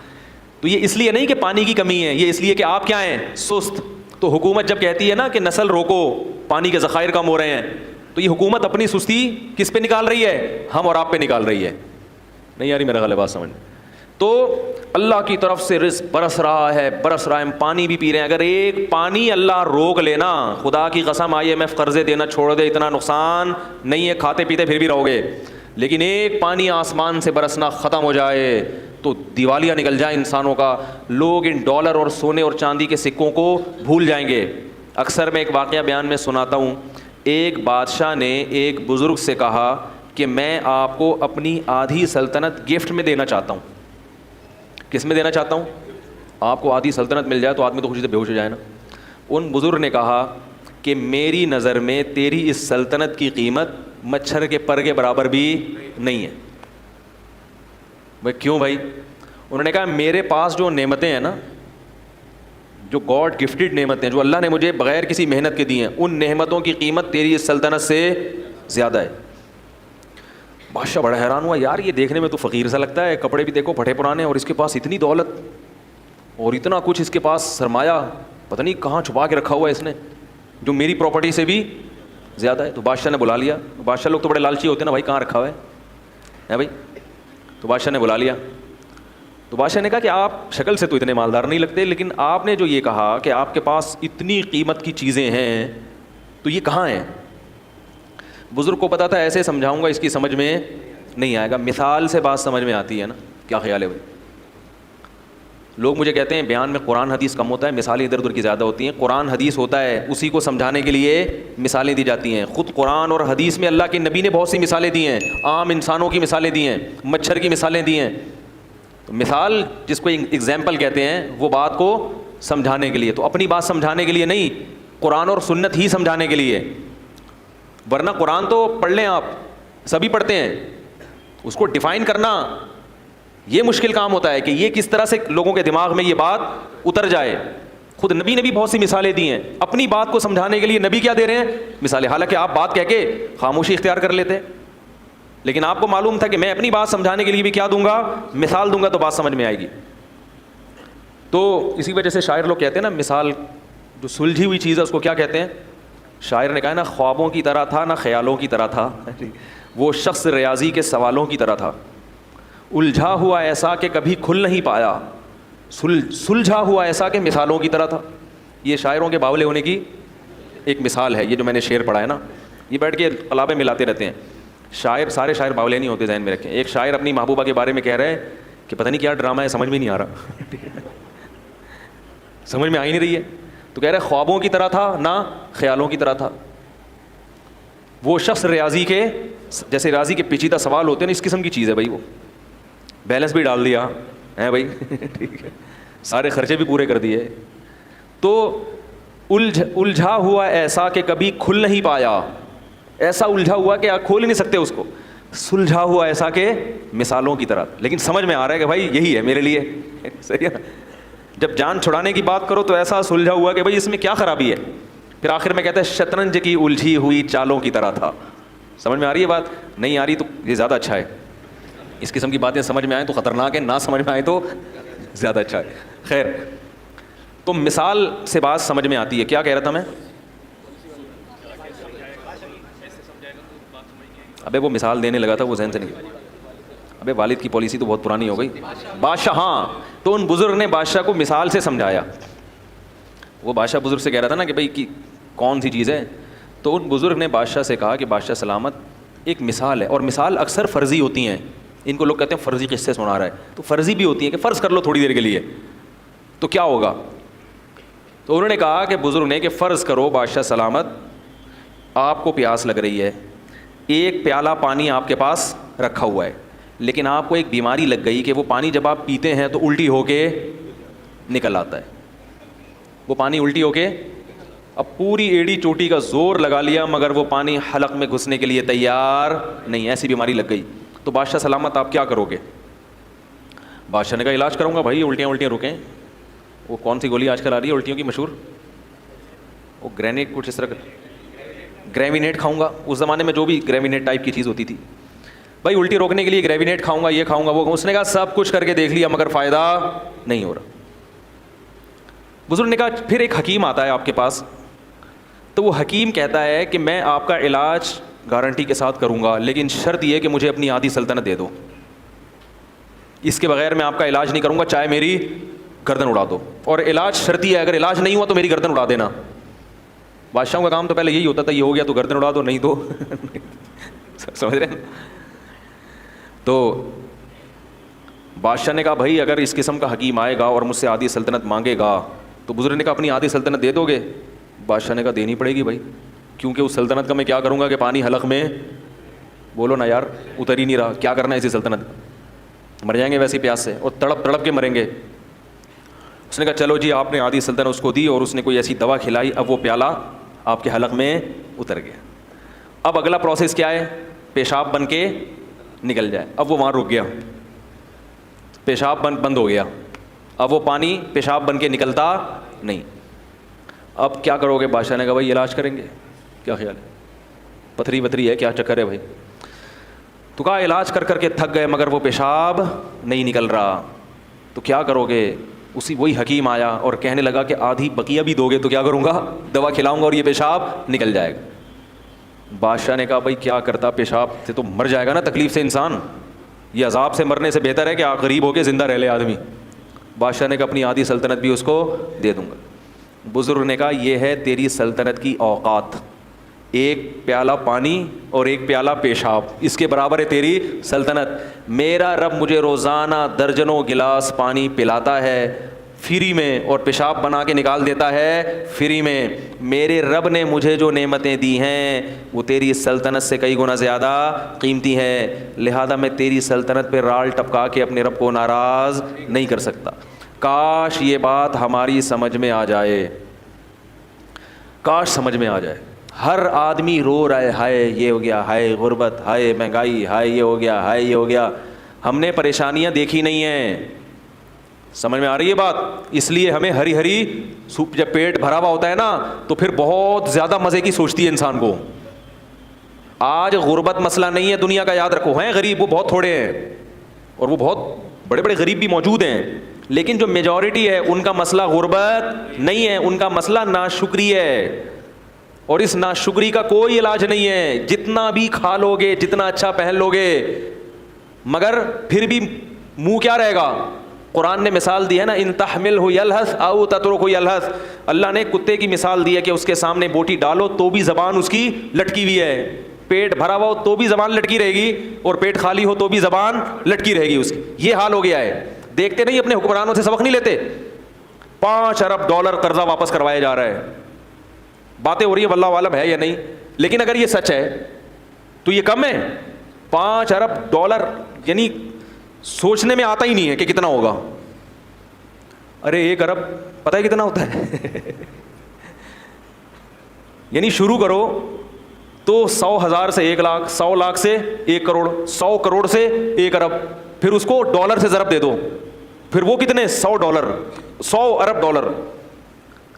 تو یہ اس لیے نہیں کہ پانی کی کمی ہے, یہ اس لیے کہ آپ کیا ہیں؟ سست. تو حکومت جب کہتی ہے نا کہ نسل روکو, پانی کے ذخائر کم ہو رہے ہیں, تو یہ حکومت اپنی سستی کس پہ نکال رہی ہے؟ ہم اور آپ پہ نکال رہی ہے. نہیں یاری میرا غلط بات سمجھ. تو اللہ کی طرف سے رزق برس رہا ہے, ہم پانی بھی پی رہے ہیں. اگر ایک پانی اللہ روک لینا, خدا کی قسم IMF قرضے دینا چھوڑ دے, اتنا نقصان نہیں ہے, کھاتے پیتے پھر بھی رہو گے, لیکن ایک پانی آسمان سے برسنا ختم ہو جائے تو دیوالیہ نکل جائے انسانوں کا. لوگ ان ڈالر اور سونے اور چاندی کے سکوں کو بھول جائیں گے. اکثر میں ایک واقعہ بیان میں سناتا ہوں. ایک بادشاہ نے ایک بزرگ سے کہا کہ میں آپ کو اپنی آدھی سلطنت گفٹ میں دینا چاہتا ہوں. کس میں دینا چاہتا ہوں؟ آپ کو آدھی سلطنت مل جائے تو آدمی تو خوشی سے بے ہوش ہو جائے نا. ان بزرگ نے کہا کہ میری نظر میں تیری اس سلطنت کی قیمت مچھر کے پر کے برابر بھی نہیں ہے. بھائی کیوں بھائی؟ انہوں نے کہا میرے پاس جو نعمتیں ہیں نا, جو گاڈ گفٹڈ نعمتیں جو اللہ نے مجھے بغیر کسی محنت کے دی ہیں, ان نعمتوں کی قیمت تیری اس سلطنت سے زیادہ ہے. بادشاہ بڑا حیران ہوا, یار یہ دیکھنے میں تو فقیر سا لگتا ہے, کپڑے بھی دیکھو پھٹے پرانے, اور اس کے پاس اتنی دولت اور اتنا کچھ, اس کے پاس سرمایہ پتہ نہیں کہاں چھپا کے رکھا ہوا ہے اس نے, جو میری پراپرٹی سے بھی زیادہ ہے. تو بادشاہ نے بلا لیا. بادشاہ لوگ تو بڑے لالچی ہوتے ہیں نا, بھائی کہاں رکھا ہوا ہے بھائی. تو بادشاہ نے بلا لیا. تو بادشاہ نے کہا کہ آپ شکل سے تو اتنے مالدار نہیں لگتے, لیکن آپ نے جو یہ کہا کہ آپ کے پاس اتنی قیمت کی چیزیں ہیں تو یہ کہاں ہیں؟ بزرگ کو پتا تھا ایسے سمجھاؤں گا اس کی سمجھ میں نہیں آئے گا, مثال سے بات سمجھ میں آتی ہے نا. کیا خیال ہے بھائی؟ لوگ مجھے کہتے ہیں بیان میں قرآن حدیث کم ہوتا ہے, مثالیں ادھر ادھر کی زیادہ ہوتی ہیں. قرآن حدیث ہوتا ہے, اسی کو سمجھانے کے لیے مثالیں دی جاتی ہیں. خود قرآن اور حدیث میں اللہ کے نبی نے بہت سی مثالیں دی ہیں, عام انسانوں کی مثالیں دی ہیں, مچھر کی مثالیں دی ہیں. تو مثال جس کو ایگزامپل کہتے ہیں, وہ بات کو سمجھانے کے لیے, تو اپنی بات سمجھانے کے لیے نہیں, قرآن اور سنت ہی سمجھانے کے لیے. ورنہ قرآن تو پڑھ لیں, آپ سبھی پڑھتے ہیں, اس کو ڈیفائن کرنا یہ مشکل کام ہوتا ہے کہ یہ کس طرح سے لوگوں کے دماغ میں یہ بات اتر جائے. خود نبی نے بھی بہت سی مثالیں دی ہیں, اپنی بات کو سمجھانے کے لیے نبی کیا دے رہے ہیں؟ مثالیں. حالانکہ آپ بات کہہ کے خاموشی اختیار کر لیتے, لیکن آپ کو معلوم تھا کہ میں اپنی بات سمجھانے کے لیے بھی کیا دوں گا؟ مثال دوں گا, تو بات سمجھ میں آئے گی. تو اسی وجہ سے شاعر لوگ کہتے ہیں نا, مثال جو سلجھی ہوئی چیز ہے اس کو کیا کہتے ہیں؟ شاعر نے کہا نا, خوابوں کی طرح تھا نہ خیالوں کی طرح تھا, وہ شخص ریاضی کے سوالوں کی طرح تھا, الجھا ہوا ایسا کہ کبھی کھل نہیں پایا, سلجھا ہوا ایسا کہ مثالوں کی طرح تھا. یہ شاعروں کے باولے ہونے کی ایک مثال ہے, یہ جو میں نے شعر پڑھا ہے نا. یہ بیٹھ کے قلابیں ملاتے رہتے ہیں. شاعر, سارے شاعر باولے نہیں ہوتے, ذہن میں رکھیں. ایک شاعر اپنی محبوبہ کے بارے میں کہہ رہے ہیں کہ پتہ نہیں کیا ڈرامہ ہے, سمجھ میں نہیں آ رہا, سمجھ میں آ ہی نہیں رہی ہے. تو کہہ رہے خوابوں کی طرح تھا نہ خیالوں کی طرح تھا, وہ شخص ریاضی کے, جیسے ریاضی کے پیچیدہ سوال ہوتے ہیں نا, اس قسم کی چیز ہے بھائی. وہ بیلنس بھی ڈال دیا ہے بھائی, ٹھیک ہے, سارے خرچے بھی پورے کر دیے. تو الجھا ہوا ایسا کہ کبھی کھل نہیں پایا, ایسا الجھا ہوا کہ آپ کھول ہی نہیں سکتے اس کو. سلجھا ہوا ایسا کہ مثالوں کی طرح, لیکن سمجھ میں آ رہا ہے کہ بھائی یہی ہے میرے لیے, صحیح ہے. جب جان چھڑانے کی بات کرو تو ایسا سلجھا ہوا کہ بھائی اس میں کیا خرابی ہے. پھر آخر میں کہتے ہیں شطرنج کی الجھی ہوئی چالوں کی طرح تھا. سمجھ میں آ رہی ہے بات؟ نہیں آ رہی تو یہ زیادہ اچھا ہے. اس قسم کی باتیں سمجھ میں آئیں تو خطرناک ہے, نہ سمجھ میں آئیں تو زیادہ اچھا ہے. خیر, تو مثال سے بات سمجھ میں آتی ہے. کیا کہہ رہا تھا میں؟ ابے وہ مثال دینے لگا تھا, وہ ذہن سے نہیں. ابے والد کی پالیسی تو بہت پرانی ہو گئی. بادشاہ, ہاں, تو ان بزرگ نے بادشاہ کو مثال سے سمجھایا. وہ بادشاہ بزرگ سے کہہ رہا تھا نا کہ بھائی کون سی چیز ہے, تو ان بزرگ نے بادشاہ سے کہا کہ بادشاہ سلامت ایک مثال ہے, اور مثال اکثر فرضی ہوتی ہیں, ان کو لوگ کہتے ہیں فرضی قصے سنا رہا ہے, تو فرضی بھی ہوتی ہیں کہ فرض کر لو تھوڑی دیر کے لیے تو کیا ہوگا. تو انہوں نے کہا کہ بزرگ نے کہ فرض کرو بادشاہ سلامت آپ کو پیاس لگ رہی ہے, ایک پیالہ پانی آپ کے پاس رکھا ہوا ہے, لیکن آپ کو ایک بیماری لگ گئی کہ وہ پانی جب آپ پیتے ہیں تو الٹی ہو کے نکل آتا ہے, وہ پانی الٹی ہو کے, اب پوری ایڑی چوٹی کا زور لگا لیا مگر وہ پانی حلق میں گھسنے کے لیے تیار نہیں, ایسی بیماری لگ گئی, تو بادشاہ سلامت آپ کیا کرو گے. بادشاہ نے کہا علاج کروں گا بھائی, الٹیاں رکیں. وہ کون سی گولی آج کل آ رہی ہے الٹیوں کی مشہور, وہ گرینیٹ کچھ اس طرح کا, گریوینیٹ کھاؤں گا. اس زمانے میں جو بھی گریوینیٹ ٹائپ کی چیز ہوتی تھی, بھائی الٹی روکنے کے لیے گریوینیٹ کھاؤں گا, یہ کھاؤں گا, وہ. اس نے کہا سب کچھ کر کے دیکھ لیا مگر فائدہ نہیں ہو رہا. بزرگ نے کہا پھر ایک حکیم آتا ہے آپ کے پاس, تو وہ حکیم کہتا ہے کہ میں آپ کا علاج گارنٹی کے ساتھ کروں گا, لیکن شرط یہ کہ مجھے اپنی آدھی سلطنت دے دو, اس کے بغیر میں آپ کا علاج نہیں کروں گا, چاہے میری گردن اڑا دو. اور علاج شرطی ہے, اگر علاج نہیں ہوا تو میری گردن اڑا دینا. بادشاہوں کا کام تو پہلے یہی ہوتا تھا, یہ ہو گیا تو گردن اڑا دو, نہیں تو سمجھ رہے ہیں. تو بادشاہ نے کہا بھائی اگر اس قسم کا حکیم آئے گا اور مجھ سے آدھی سلطنت مانگے گا, تو بزرگ نے کہا اپنی آدھی سلطنت دے دو گے. بادشاہ نے کہا دینی پڑے گی بھائی, کیونکہ اس سلطنت کا میں کیا کروں گا کہ پانی حلق میں, بولو نا یار, اتر ہی نہیں رہا, کیا کرنا ہے اسی سلطنت, مر جائیں گے ویسی پیاس سے, اور تڑپ تڑپ کے مریں گے. اس نے کہا چلو جی, آپ نے آدھی سلطنت اس کو دی اور اس نے کوئی ایسی دوا کھلائی, اب وہ پیالہ آپ کے حلق میں اتر گیا. اب اگلا پروسیس کیا ہے, پیشاب بن کے نکل جائے. اب وہ وہاں رک گیا, پیشاب بند ہو گیا, اب وہ پانی پیشاب بن کے نکلتا نہیں. اب کیا کرو گے. بادشاہ نے کہا بھائی علاج کریں گے, کیا خیال ہے, پتھری وتھری ہے, کیا چکر ہے بھائی. تو کہا علاج کر کر کے تھک گئے مگر وہ پیشاب نہیں نکل رہا, تو کیا کرو گے. وہی حکیم آیا اور کہنے لگا کہ آدھی بقیہ بھی دو گے تو کیا کروں گا, دوا کھلاؤں گا اور یہ پیشاب نکل جائے گا. بادشاہ نے کہا بھائی کیا کرتا, پیشاب سے تو مر جائے گا نا تکلیف سے انسان, یہ عذاب سے مرنے سے بہتر ہے کہ غریب ہو کے زندہ رہ لے آدمی. بادشاہ نے کہا اپنی آدھی سلطنت بھی اس کو دے دوں گا. بزرگ نے کہا یہ ہے تیری سلطنت کی اوقات, ایک پیالہ پانی اور ایک پیالہ پیشاب, اس کے برابر ہے تیری سلطنت. میرا رب مجھے روزانہ درجنوں گلاس پانی پلاتا ہے فری میں, اور پیشاب بنا کے نکال دیتا ہے فری میں. میرے رب نے مجھے جو نعمتیں دی ہیں وہ تیری سلطنت سے کئی گنا زیادہ قیمتی ہیں, لہذا میں تیری سلطنت پہ رال ٹپکا کے اپنے رب کو ناراض نہیں کر سکتا. کاش یہ بات ہماری سمجھ میں آ جائے, کاش سمجھ میں آ جائے. ہر آدمی رو رہا ہے, ہائے یہ ہو گیا, ہائے غربت, ہائے مہنگائی, ہائے یہ ہو گیا, ہائے یہ ہو گیا. ہم نے پریشانیاں دیکھی نہیں ہیں, سمجھ میں آ رہی ہے بات. اس لیے ہمیں ہری ہری سوپ, جب پیٹ بھرا ہوا ہوتا ہے نا تو پھر بہت زیادہ مزے کی سوچتی ہے انسان کو. آج غربت مسئلہ نہیں ہے دنیا کا, یاد رکھو. ہیں غریب وہ بہت تھوڑے ہیں, اور وہ بہت بڑے بڑے غریب بھی موجود ہیں, لیکن جو میجورٹی ہے ان کا مسئلہ غربت نہیں ہے, ان کا مسئلہ ناشکری ہے. اور اس ناشکری کا کوئی علاج نہیں ہے, جتنا بھی کھا لو گے, جتنا اچھا پہن لو گے, مگر پھر بھی منہ کیا رہے گا. قرآن نے مثال دی ہے نا, ان تحمل ہو یلحس او تترک ہو یلحس. اللہ نے کتے کی مثال دی ہے کہ اس کے سامنے بوٹی ڈالو تو بھی زبان اس کی لٹکی ہوئی ہے, پیٹ بھرا ہوا ہو تو بھی زبان لٹکی رہے گی, اور پیٹ خالی ہو تو بھی زبان لٹکی رہے گی اس کی. یہ حال ہو گیا ہے. دیکھتے نہیں اپنے حکمرانوں سے سبق نہیں لیتے. 5 ارب ڈالر قرضہ واپس کروایا جا رہا ہے. باتیں ہو رہی ہیں, واللہ عالم ہے یا نہیں, لیکن اگر یہ سچ ہے تو یہ کم ہے. 5 ارب ڈالر یعنی سوچنے میں آتا ہی نہیں ہے کہ کتنا ہوگا. ارے 1 ارب پتہ ہے کتنا ہوتا ہے یعنی شروع کرو تو 100,000 سے 1 لاکھ, 100 لاکھ سے 1 کروڑ, 100 کروڑ سے 1 ارب, پھر اس کو ڈالر سے ضرب دے دو, پھر وہ کتنے 100 ڈالر, 100 ارب ڈالر.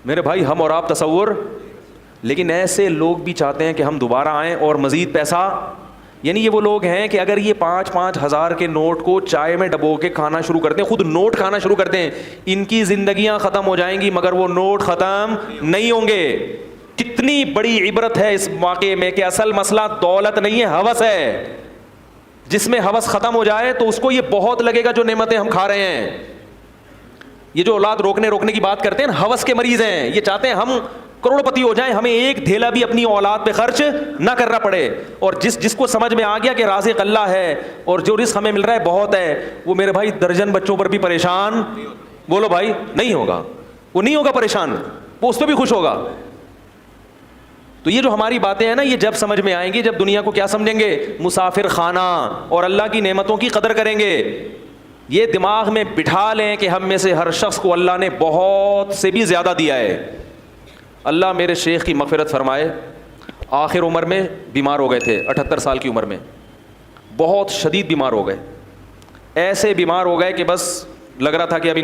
میرے بھائی ہم اور آپ تصور, لیکن ایسے لوگ بھی چاہتے ہیں کہ ہم دوبارہ آئیں اور مزید پیسہ. یعنی یہ وہ لوگ ہیں کہ اگر یہ 5-5 ہزار کے نوٹ کو چائے میں ڈبو کے کھانا شروع کرتے ہیں, خود نوٹ کھانا شروع کرتے ہیں, ان کی زندگیاں ختم ہو جائیں گی مگر وہ نوٹ ختم نہیں ہوں گے. کتنی بڑی عبرت ہے اس واقعے میں کہ اصل مسئلہ دولت نہیں ہے, ہوس ہے. جس میں ہوس ختم ہو جائے تو اس کو یہ بہت لگے گا جو نعمتیں ہم کھا رہے ہیں. یہ جو اولاد روکنے کی بات کرتے ہیں نا, ہوس کے مریض ہیں. یہ چاہتے ہیں ہم کروڑپتی ہو جائیں, ہمیں ایک دھیلا بھی اپنی اولاد پہ خرچ نہ کرنا پڑے. اور جس کو سمجھ میں آ گیا کہ رازق اللہ ہے اور جو رزق ہمیں مل رہا ہے بہت ہے, وہ میرے بھائی درجن بچوں پر بھی پریشان, بولو بھائی, نہیں ہوگا. وہ نہیں ہوگا پریشان, وہ اس پہ بھی خوش ہوگا. تو یہ جو ہماری باتیں ہیں نا, یہ جب سمجھ میں آئیں گی جب دنیا کو کیا سمجھیں گے, مسافر خانہ, اور اللہ کی نعمتوں کی قدر کریں گے. یہ دماغ میں بٹھا لیں کہ ہم میں سے ہر شخص کو اللہ نے بہت سے بھی زیادہ دیا ہے. اللہ میرے شیخ کی مغفرت فرمائے, آخر عمر میں بیمار ہو گئے تھے, 78 سال کی عمر میں بہت شدید بیمار ہو گئے. ایسے بیمار ہو گئے کہ بس لگ رہا تھا کہ اب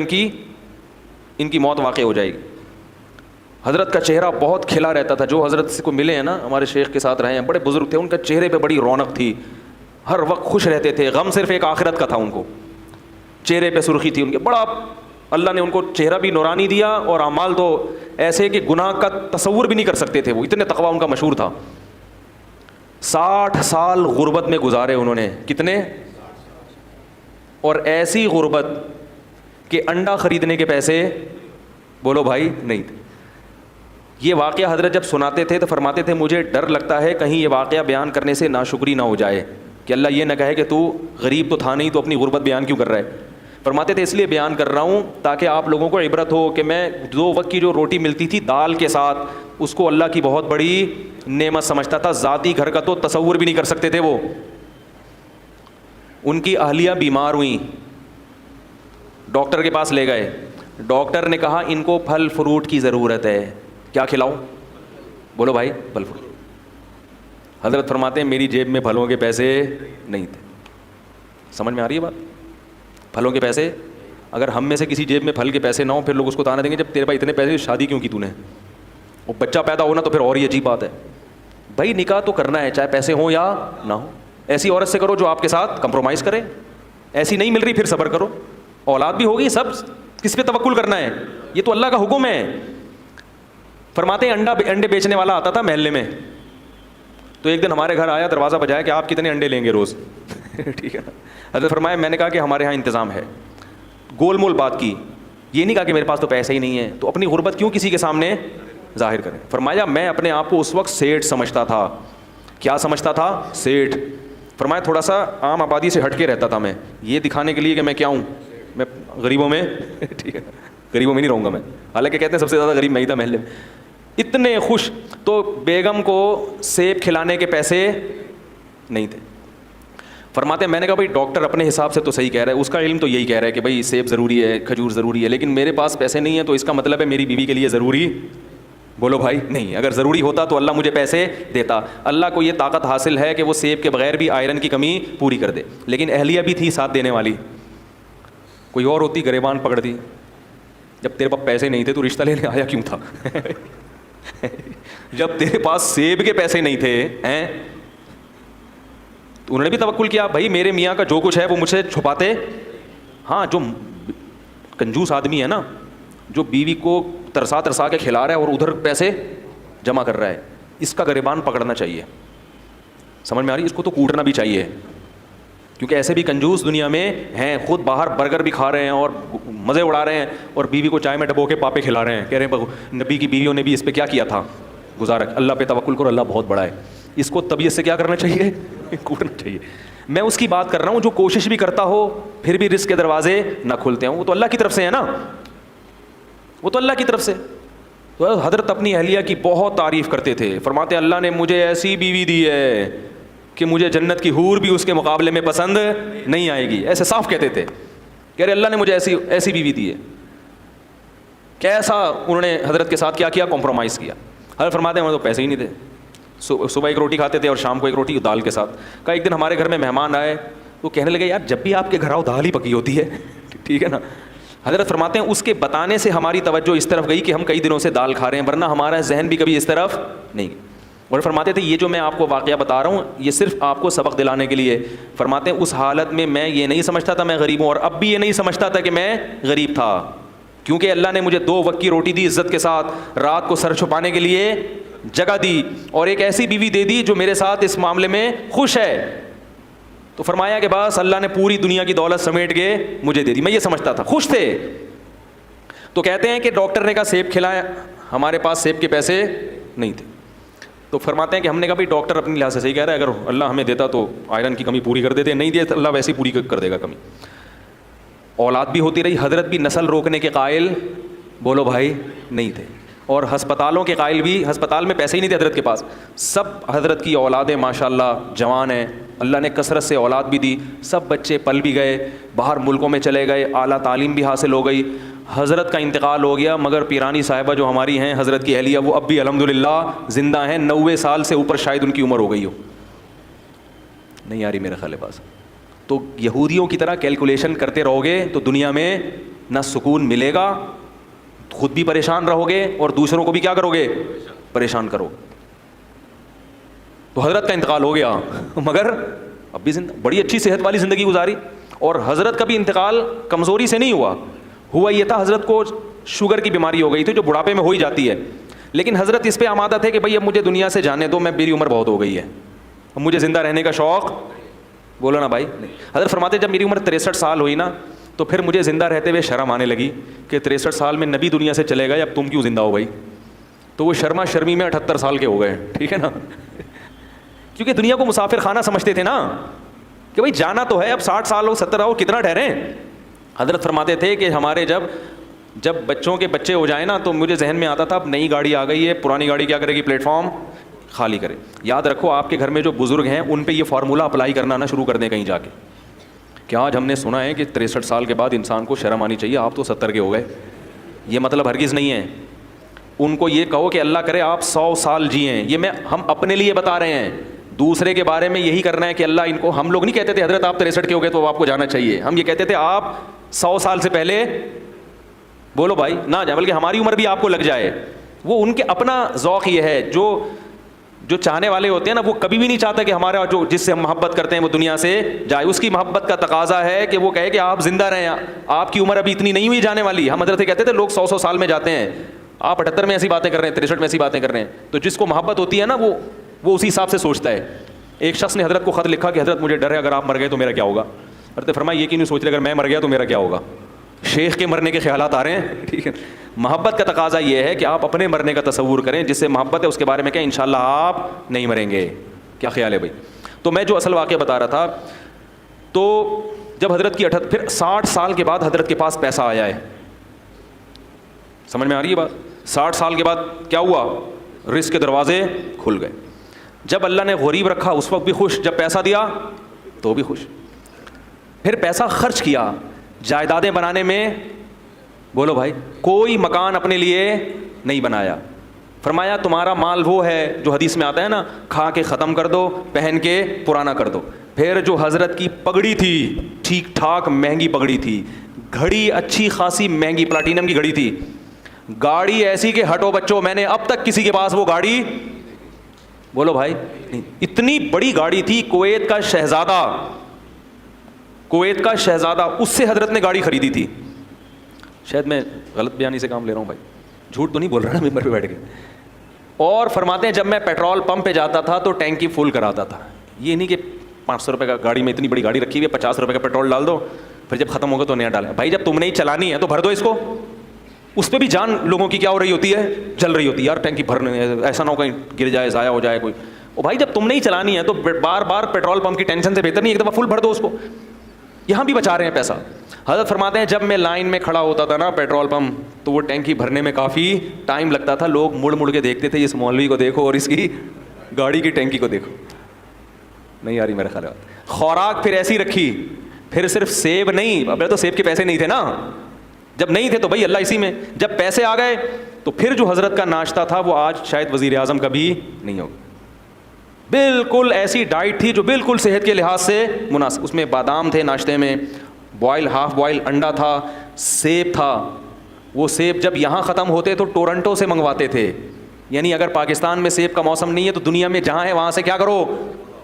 ان کی موت واقع ہو جائے گی. حضرت کا چہرہ بہت کھلا رہتا تھا. جو حضرت سے کو ملے ہیں نا, ہمارے شیخ کے ساتھ رہے ہیں, بڑے بزرگ تھے, ان کا چہرے پہ بڑی رونق تھی, ہر وقت خوش رہتے تھے. غم صرف ایک آخرت کا تھا, ان کو چہرے پہ سرخی تھی ان کے. بڑا اللہ نے ان کو چہرہ بھی نورانی دیا, اور اعمال تو ایسے کہ گناہ کا تصور بھی نہیں کر سکتے تھے, وہ اتنے تقویٰ ان کا مشہور تھا. 60 سال غربت میں گزارے انہوں نے. کتنے؟ اور ایسی غربت کہ انڈا خریدنے کے پیسے, بولو بھائی, نہیں تھے. یہ واقعہ حضرت جب سناتے تھے تو فرماتے تھے مجھے ڈر لگتا ہے کہیں یہ واقعہ بیان کرنے سے ناشکری نہ ہو جائے, کہ اللہ یہ نہ کہے کہ تو غریب تو تھا نہیں, تو اپنی غربت بیان کیوں کر رہا ہے. فرماتے تھے اس لیے بیان کر رہا ہوں تاکہ آپ لوگوں کو عبرت ہو کہ میں 2 وقت کی جو روٹی ملتی تھی دال کے ساتھ, اس کو اللہ کی بہت بڑی نعمت سمجھتا تھا. ذاتی گھر کا تو تصور بھی نہیں کر سکتے تھے وہ. ان کی اہلیہ بیمار ہوئیں, ڈاکٹر کے پاس لے گئے. ڈاکٹر نے کہا ان کو پھل فروٹ کی ضرورت ہے, کیا کھلاؤں, بولو بھائی, پھل فروٹ. حضرت فرماتے ہیں میری جیب میں پھلوں کے پیسے نہیں تھے. سمجھ میں آ رہی ہے بات؟ پھلوں کے پیسے, اگر ہم میں سے کسی جیب میں پھل کے پیسے نہ ہوں, پھر لوگ اس کو تانا دیں گے جب تیرے پاس اتنے پیسے شادی کیوں کی تو نے, وہ بچہ پیدا ہونا تو پھر اور ہی عجیب بات ہے. بھائی نکاح تو کرنا ہے چاہے پیسے ہوں یا نہ ہوں. ایسی عورت سے کرو جو آپ کے ساتھ کمپرومائز کرے, ایسی نہیں مل رہی پھر صبر کرو, اولاد بھی ہوگی. سب کس پہ توکل کرنا ہے, یہ تو اللہ کا حکم ہے. فرماتے ہیں انڈے بیچنے والا آتا تھا محلے میں, تو ایک دن ہمارے گھر آیا, دروازہ بجایا کہ آپ کتنے انڈے لیں گے روز. ٹھیک ہے نا. حضرت فرمایا میں نے کہا کہ ہمارے ہاں انتظام ہے. گول مول بات کی, یہ نہیں کہا کہ میرے پاس تو پیسے ہی نہیں ہے, تو اپنی غربت کیوں کسی کے سامنے ظاہر کریں. فرمایا میں اپنے آپ کو اس وقت سیٹھ سمجھتا تھا. کیا سمجھتا تھا؟ سیٹھ. فرمایا تھوڑا سا عام آبادی سے ہٹ کے رہتا تھا میں, یہ دکھانے کے لیے کہ میں کیا ہوں, میں غریبوں میں, ٹھیک ہے, غریبوں میں نہیں رہوں گا میں. حالانکہ کہتے ہیں سب سے زیادہ غریب میں ہی تھا محلے میں. اتنے خوش. تو بیگم کو سیب کھلانے کے پیسے نہیں تھے. فرماتے ہیں میں نے کہا بھائی ڈاکٹر اپنے حساب سے تو صحیح کہہ رہا ہے, اس کا علم تو یہی کہہ رہا ہے کہ بھائی سیب ضروری ہے, کھجور ضروری ہے, لیکن میرے پاس پیسے نہیں ہیں, تو اس کا مطلب ہے میری بیوی کے لیے ضروری, بولو بھائی, نہیں. اگر ضروری ہوتا تو اللہ مجھے پیسے دیتا. اللہ کو یہ طاقت حاصل ہے کہ وہ سیب کے بغیر بھی آئرن کی کمی پوری کر دے. لیکن اہلیہ بھی تھی ساتھ دینے والی, کوئی اور ہوتی گریبان پکڑ دی. جب تیرے پاس پیسے نہیں تھے تو رشتہ لینے آیا کیوں تھا؟ جب تیرے پاس سیب کے پیسے نہیں تھے ہیں, تو انہوں نے بھی توکل کیا, بھائی میرے میاں کا جو کچھ ہے وہ مجھ سے چھپاتے. ہاں جو کنجوس آدمی ہے نا, جو بیوی کو ترسا ترسا کے کھلا رہا ہے اور ادھر پیسے جمع کر رہا ہے, اس کا گریبان پکڑنا چاہیے. سمجھ میں آ رہی ہے؟ اس کو تو کوٹنا بھی چاہیے, کیونکہ ایسے بھی کنجوس دنیا میں ہیں, خود باہر برگر بھی کھا رہے ہیں اور مزے اڑا رہے ہیں, اور بیوی کو چائے میں ڈبو کے پاپے کھلا رہے ہیں, کہہ رہے ہیں نبی کی بیویوں نے بھی اس پہ کیا کیا تھا, گزارا. اللہ پہ توکل کرو, اللہ بہت بڑا ہے. اس کو طبیعت سے کیا کرنا چاہیے, کوٹنا چاہیے. میں اس کی بات کر رہا ہوں جو کوشش بھی کرتا ہو پھر بھی رزق کے دروازے نہ کھلتے ہوں, وہ تو اللہ کی طرف سے ہے نا, وہ تو اللہ کی طرف سے. تو حضرت اپنی اہلیہ کی بہت تعریف کرتے تھے. فرماتے اللہ نے مجھے ایسی بیوی دی ہے کہ مجھے جنت کی حور بھی اس کے مقابلے میں پسند نہیں آئے گی. ایسے صاف کہتے تھے, کہہ رہے اللہ نے مجھے ایسی بیوی دی ہے. کیسا انہوں نے حضرت کے ساتھ کیا کیا, کمپرومائز کیا. حضرت فرماتے ہیں ہمیں تو پیسے ہی نہیں تھے, صبح ایک روٹی کھاتے تھے اور شام کو ایک روٹی دال کے ساتھ. کہا ایک دن ہمارے گھر میں مہمان آئے, تو کہنے لگے یار جب بھی آپ کے گھر آؤ دال ہی پکی ہوتی ہے. ٹھیک ہے نا. حضرت فرماتے ہیں اس کے بتانے سے ہماری توجہ اس طرف گئی کہ ہم کئی دنوں سے دال کھا رہے ہیں, ورنہ ہمارا ذہن بھی کبھی اس طرف نہیں. اور فرماتے تھے یہ جو میں آپ کو واقعہ بتا رہا ہوں یہ صرف آپ کو سبق دلانے کے لیے. فرماتے ہیں اس حالت میں یہ نہیں سمجھتا تھا میں غریب ہوں, اور اب بھی یہ نہیں سمجھتا تھا کہ میں غریب تھا, کیونکہ اللہ نے مجھے 2 وقت کی روٹی دی عزت کے ساتھ, رات کو سر چھپانے کے لیے جگہ دی, اور ایک ایسی بیوی دے دی جو میرے ساتھ اس معاملے میں خوش ہے. تو فرمایا کہ بس اللہ نے پوری دنیا کی دولت سمیٹ کے مجھے دے دی, میں یہ سمجھتا تھا. خوش تھے. تو کہتے ہیں کہ ڈاکٹر نے کہا سیب کھلایا, ہمارے پاس سیب کے پیسے نہیں تھے. تو فرماتے ہیں کہ ہم نے کہا بھائی ڈاکٹر اپنی لحاظ سے صحیح کہہ رہا ہے, اگر اللہ ہمیں دیتا تو آئرن کی کمی پوری کر دیتے, نہیں دیا تو اللہ ویسے ہی پوری کر دے گا کمی. اولاد بھی ہوتی رہی, حضرت بھی نسل روکنے کے قائل بولو بھائی نہیں تھے, اور ہسپتالوں کے قائل بھی, ہسپتال میں پیسے ہی نہیں تھے حضرت کے پاس. سب حضرت کی اولادیں ماشاءاللہ جوان ہیں, اللہ نے کثرت سے اولاد بھی دی, سب بچے پل بھی گئے, باہر ملکوں میں چلے گئے, اعلیٰ تعلیم بھی حاصل ہو گئی. حضرت کا انتقال ہو گیا, مگر پیرانی صاحبہ جو ہماری ہیں حضرت کی اہلیہ, وہ اب بھی الحمدللہ زندہ ہیں. 90 سال سے اوپر شاید ان کی عمر ہو گئی ہو, نہیں آ رہی میرے خیال پاس. تو یہودیوں کی طرح کیلکولیشن کرتے رہو گے تو دنیا میں نہ سکون ملے گا, خود بھی پریشان رہو گے اور دوسروں کو بھی کیا کرو گے, پریشان کرو. تو حضرت کا انتقال ہو گیا, مگر اب بھی بڑی اچھی صحت والی زندگی گزاری. اور حضرت کا بھی انتقال کمزوری سے نہیں ہوا یہ تھا, حضرت کو شوگر کی بیماری ہو گئی تھی جو بڑھاپے میں ہو ہی جاتی ہے, لیکن حضرت اس پہ آمادہ تھے کہ بھائی اب مجھے دنیا سے جانے دو, میں میری عمر بہت ہو گئی ہے, اب مجھے زندہ رہنے کا شوق, بولو نا بھائی. حضرت فرماتے جب میری عمر 63 سال ہوئی نا تو پھر مجھے زندہ رہتے ہوئے شرم آنے لگی کہ 63 سال میں نبی دنیا سے چلے گئے, اب تم کیوں زندہ ہو بھائی. تو وہ شرما شرمی میں 78 سال کے ہو گئے, ٹھیک ہے نا, کیونکہ دنیا کو مسافر خانہ سمجھتے تھے نا کہ بھائی جانا تو ہے, اب 60 سال ہو 70 ہو کتنا ٹھہریں. حضرت فرماتے تھے کہ ہمارے جب بچوں کے بچے ہو جائیں نا تو مجھے ذہن میں آتا تھا اب نئی گاڑی آ گئی ہے, پرانی گاڑی کیا کرے گی, پلیٹ فارم خالی کرے. یاد رکھو آپ کے گھر میں جو بزرگ ہیں ان پہ یہ فارمولہ اپلائی کرنا نہ شروع کر دیں کہیں جا کے کہ آج ہم نے سنا ہے کہ 63 سال کے بعد انسان کو شرم آنی چاہیے, آپ تو 70 کے ہو گئے. یہ مطلب ہرگز نہیں ہے. ان کو یہ کہو کہ اللہ کرے آپ 100 سال جئیں. یہ ہم اپنے لیے بتا رہے ہیں, دوسرے کے بارے میں یہی کرنا ہے کہ اللہ ان کو, ہم لوگ نہیں کہتے تھے حضرت آپ 63 کے ہو گئے تو آپ کو جانا چاہیے, ہم یہ کہتے تھے آپ 100 سال سے پہلے بولو بھائی نہ جائے, بلکہ ہماری عمر بھی آپ کو لگ جائے. وہ ان کے اپنا ذوق یہ ہے, جو چاہنے والے ہوتے ہیں نا وہ کبھی بھی نہیں چاہتا کہ ہمارا جو جس سے ہم محبت کرتے ہیں وہ دنیا سے جائے. اس کی محبت کا تقاضا ہے کہ وہ کہے کہ آپ زندہ رہیں, آپ کی عمر ابھی اتنی نہیں ہوئی جانے والی. ہم حضرت کہتے تھے لوگ 100 سال میں جاتے ہیں, آپ 78 میں ایسی باتیں کر رہے ہیں, 63 میں ایسی باتیں کر رہے ہیں. تو جس کو محبت ہوتی ہے نا وہ اسی حساب سے سوچتا ہے. ایک شخص نے حضرت کو خط لکھا کہ حضرت مجھے ڈر ہے اگر آپ مر گئے تو میرا کیا ہوگا. حضرت فرمایا یہ کیوں نہیں سوچ رہے اگر میں مر گیا تو میرا کیا ہوگا. شیخ کے مرنے کے خیالات آ رہے ہیں, ٹھیک ہے. محبت کا تقاضا یہ ہے کہ آپ اپنے مرنے کا تصور کریں, جس سے محبت ہے اس کے بارے میں کہیں انشاءاللہ آپ نہیں مریں گے. کیا خیال ہے بھائی. تو میں جو اصل واقعہ بتا رہا تھا, تو جب حضرت کی پھر 60 سال کے بعد حضرت کے پاس پیسہ آیا ہے, سمجھ میں آ رہی ہے بات. 60 سال کے بعد کیا ہوا, رزق کے دروازے کھل گئے. جب اللہ نے غریب رکھا اس وقت بھی خوش, جب پیسہ دیا تو بھی خوش. پھر پیسہ خرچ کیا جائیدادیں بنانے میں, بولو بھائی, کوئی مکان اپنے لیے نہیں بنایا. فرمایا تمہارا مال وہ ہے جو حدیث میں آتا ہے نا, کھا کے ختم کر دو, پہن کے پرانا کر دو. پھر جو حضرت کی پگڑی تھی, ٹھیک ٹھاک مہنگی پگڑی تھی, گھڑی اچھی خاصی مہنگی پلاٹینم کی گھڑی تھی, گاڑی ایسی کہ ہٹو بچوں میں نے اب تک کسی کے پاس وہ گاڑی, بولو بھائی, اتنی بڑی گاڑی تھی. کویت کا شہزادہ اس سے حضرت نے گاڑی خریدی تھی. شاید میں غلط بیانی سے کام لے رہا ہوں بھائی, جھوٹ تو نہیں بول رہا نا ممبر پہ بیٹھ کے. اور فرماتے ہیں جب میں پیٹرول پمپ پہ جاتا تھا تو ٹینکی فل کراتا تھا. یہ نہیں کہ 500 روپے کا گاڑی میں اتنی بڑی گاڑی رکھی ہوئی ہے 50 روپے کا پیٹرول ڈال دو, پھر جب ختم ہوگا تو نیا ڈالیں. بھائی جب تم نے ہی چلانی ہے تو بھر دو اس کو. اس پہ بھی جان لوگوں کی کیا ہو رہی ہوتی ہے, جل رہی ہوتی ہے. یار ٹینکی بھرنے, ایسا نہ ہو کہیں گر جائے, ضائع ہو جائے کوئی. او بھائی جب تم نے ہی چلانی ہے تو بار بار پیٹرول پمپ کی ٹینشن سے بہتر نہیں ایک دفعہ فل بھر دو اس کو. یہاں بھی بچا رہے ہیں پیسہ. حضرت فرماتے ہیں جب میں لائن میں کھڑا ہوتا تھا نا پیٹرول پمپ, تو وہ ٹینکی بھرنے میں کافی ٹائم لگتا تھا. لوگ مڑ مڑ کے دیکھتے تھے, اس مولوی کو دیکھو اور اس کی گاڑی کی ٹینکی کو دیکھو. نہیں آ رہی میرے خیال. خوراک پھر ایسی رکھی, پھر صرف سیب نہیں, اب تو سیب کے پیسے نہیں تھے نا, جب نہیں تھے تو بھائی اللہ اسی میں, جب پیسے آ گئے تو پھر جو حضرت کا ناشتہ تھا وہ آج شاید وزیر اعظم کا بھی نہیں ہوگا. بالکل ایسی ڈائٹ تھی جو بالکل صحت کے لحاظ سے مناسب. اس میں بادام تھے ناشتے میں, بوائل ہاف بوائل انڈا تھا, سیب تھا. وہ سیب جب یہاں ختم ہوتے تو ٹورنٹو سے منگواتے تھے. یعنی اگر پاکستان میں سیب کا موسم نہیں ہے تو دنیا میں جہاں ہے وہاں سے کیا کرو,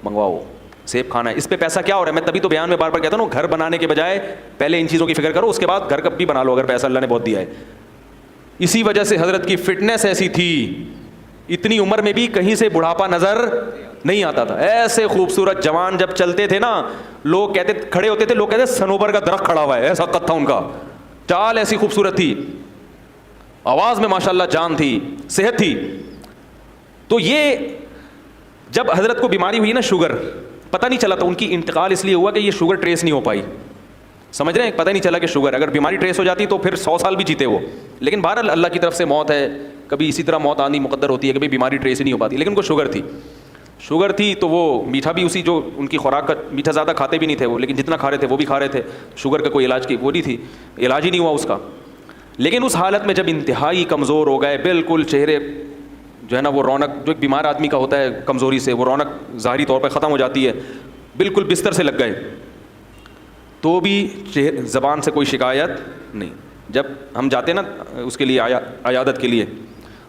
منگواؤ, سیب کھانا ہے. اس پہ پیسہ کیا ہو رہا ہے, میں تبھی تو بیان میں بار بار کہتا ہوں گھر بنانے کے بجائے پہلے ان چیزوں کی فکر کرو, اس کے بعد گھر کب بھی بنا لو اگر پیسہ اللہ نے بہت دیا ہے. اسی وجہ سے حضرت کی فٹنس ایسی تھی, اتنی عمر میں بھی کہیں سے بڑھاپا نظر نہیں آتا تھا. ایسے خوبصورت جوان جب چلتے تھے نا, لوگ کہتے کھڑے ہوتے تھے, لوگ کہتے سنوبر کا درخت کھڑا ہوا ہے, ایسا قد تھا ان کا, چال ایسی خوبصورت تھی. آواز میں ماشاء اللہ جان تھی, صحت تھی. تو یہ جب حضرت کو بیماری ہوئی نا شوگر, پتہ نہیں چلا تھا, ان کی انتقال اس لیے ہوا کہ یہ شوگر ٹریس نہیں ہو پائی, سمجھ رہے ہیں, پتہ نہیں چلا کہ شوگر, اگر بیماری ٹریس ہو جاتی تو پھر 100 سال بھی جیتے وہ. لیکن بہرحال اللہ کی طرف سے موت ہے, کبھی اسی طرح موت آنی مقدر ہوتی ہے, کبھی بیماری ٹریس ہی نہیں ہو پاتی. لیکن ان کو شوگر تھی تو وہ میٹھا بھی اسی, جو ان کی خوراک کا میٹھا زیادہ کھاتے بھی نہیں تھے وہ, لیکن جتنا کھا رہے تھے وہ بھی کھا رہے تھے. شوگر کا کوئی علاج کی وہ نہیں تھی, علاج ہی نہیں ہوا اس کا. لیکن اس حالت میں جب انتہائی کمزور ہو گئے, بالکل چہرے جو ہے نا وہ رونق, جو ایک بیمار آدمی کا ہوتا ہے کمزوری سے, وہ رونق ظاہری طور پہ ختم ہو جاتی ہے, بالکل بستر سے لگ گئے, تو بھی زبان سے کوئی شکایت نہیں. جب ہم جاتے نا اس کے لیے عیادت کے لیے,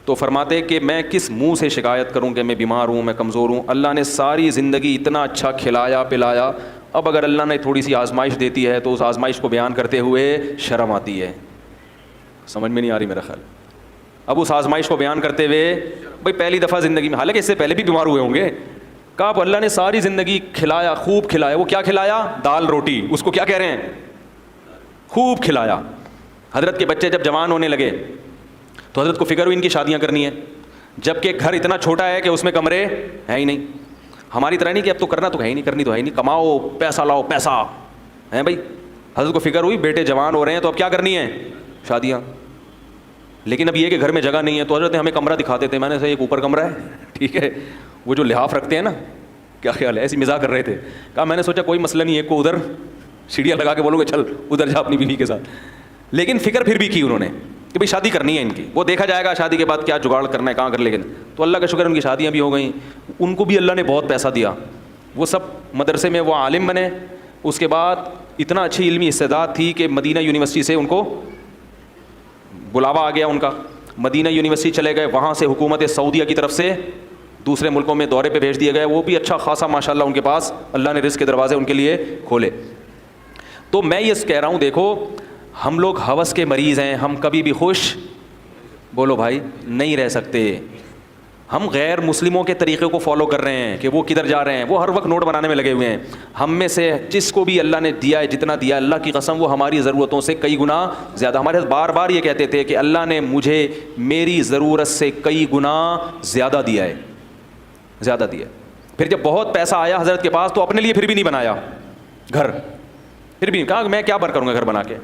تو فرماتے کہ میں کس منہ سے شکایت کروں کہ میں بیمار ہوں, میں کمزور ہوں. اللہ نے ساری زندگی اتنا اچھا کھلایا پلایا, اب اگر اللہ نے تھوڑی سی آزمائش دیتی ہے تو اس آزمائش کو بیان کرتے ہوئے شرم آتی ہے. سمجھ میں نہیں آ رہی میرا خیال. اب اس آزمائش کو بیان کرتے ہوئے, بھائی پہلی دفعہ زندگی میں, حالانکہ اس سے پہلے بھی بیمار ہوئے ہوں گے, کہا اب اللہ نے ساری زندگی کھلایا, خوب کھلایا. وہ کیا کھلایا؟ دال روٹی. اس کو کیا کہہ رہے ہیں؟ خوب کھلایا. حضرت کے بچے جب جوان ہونے لگے تو حضرت کو فکر ہوئی ان کی شادیاں کرنی ہے, جبکہ گھر اتنا چھوٹا ہے کہ اس میں کمرے ہیں ہی نہیں. ہماری طرح نہیں کہ اب تو کرنا تو ہے ہی نہیں, کرنی تو ہے ہی نہیں, کماؤ پیسہ لاؤ, پیسہ ہے بھائی. حضرت کو فکر ہوئی بیٹے جوان ہو رہے ہیں تو اب کیا کرنی ہے؟ شادیاں. لیکن اب یہ کہ گھر میں جگہ نہیں ہے, تو حضرت نے ہمیں کمرہ دکھاتے تھے. میں نے ایک اوپر کمرہ ہے, ٹھیک ہے, وہ جو لحاف رکھتے ہیں نا, کیا خیال ہے, ایسی مزاح کر رہے تھے. کہا میں نے سوچا کوئی مسئلہ نہیں ہے, کو ادھر سیڑھیاں لگا کے بولوں گے چل ادھر جا اپنی بیوی کے ساتھ. لیکن فکر پھر بھی کی انہوں نے کہ بھائی شادی کرنی ہے ان کی, وہ دیکھا جائے گا شادی کے بعد کیا جگاڑ کرنا ہے, کہاں کر. لیکن تو اللہ کا شکر ان کی شادیاں بھی ہو گئیں, ان کو بھی اللہ نے بہت پیسہ دیا, وہ سب مدرسے میں وہ عالم بنے. اس کے بعد اتنا اچھی علمی استعداد تھی کہ مدینہ یونیورسٹی سے ان کو بلاوا آ گیا ان کا, مدینہ یونیورسٹی چلے گئے, وہاں سے حکومت سعودیہ کی طرف سے دوسرے ملکوں میں دورے پہ بھیج دیے گئے. وہ بھی اچھا خاصا ماشاءاللہ ان کے پاس اللہ نے رزق کے دروازے ان کے لیے کھولے. تو میں یہ کہہ رہا ہوں, دیکھو ہم لوگ ہوس کے مریض ہیں, ہم کبھی بھی خوش بولو بھائی نہیں رہ سکتے. ہم غیر مسلموں کے طریقے کو فالو کر رہے ہیں کہ وہ کدھر جا رہے ہیں, وہ ہر وقت نوٹ بنانے میں لگے ہوئے ہیں. ہم میں سے جس کو بھی اللہ نے دیا ہے, جتنا دیا اللہ کی قسم, وہ ہماری ضرورتوں سے کئی گنا زیادہ. ہمارے بار بار یہ کہتے تھے کہ اللہ نے مجھے میری ضرورت سے کئی گنا زیادہ دیا ہے, زیادہ دیا. پھر جب بہت پیسہ آیا حضرت کے پاس تو اپنے لیے پھر بھی نہیں بنایا گھر, پھر بھی کہا میں کیا بر کروں گا گھر بنا کے,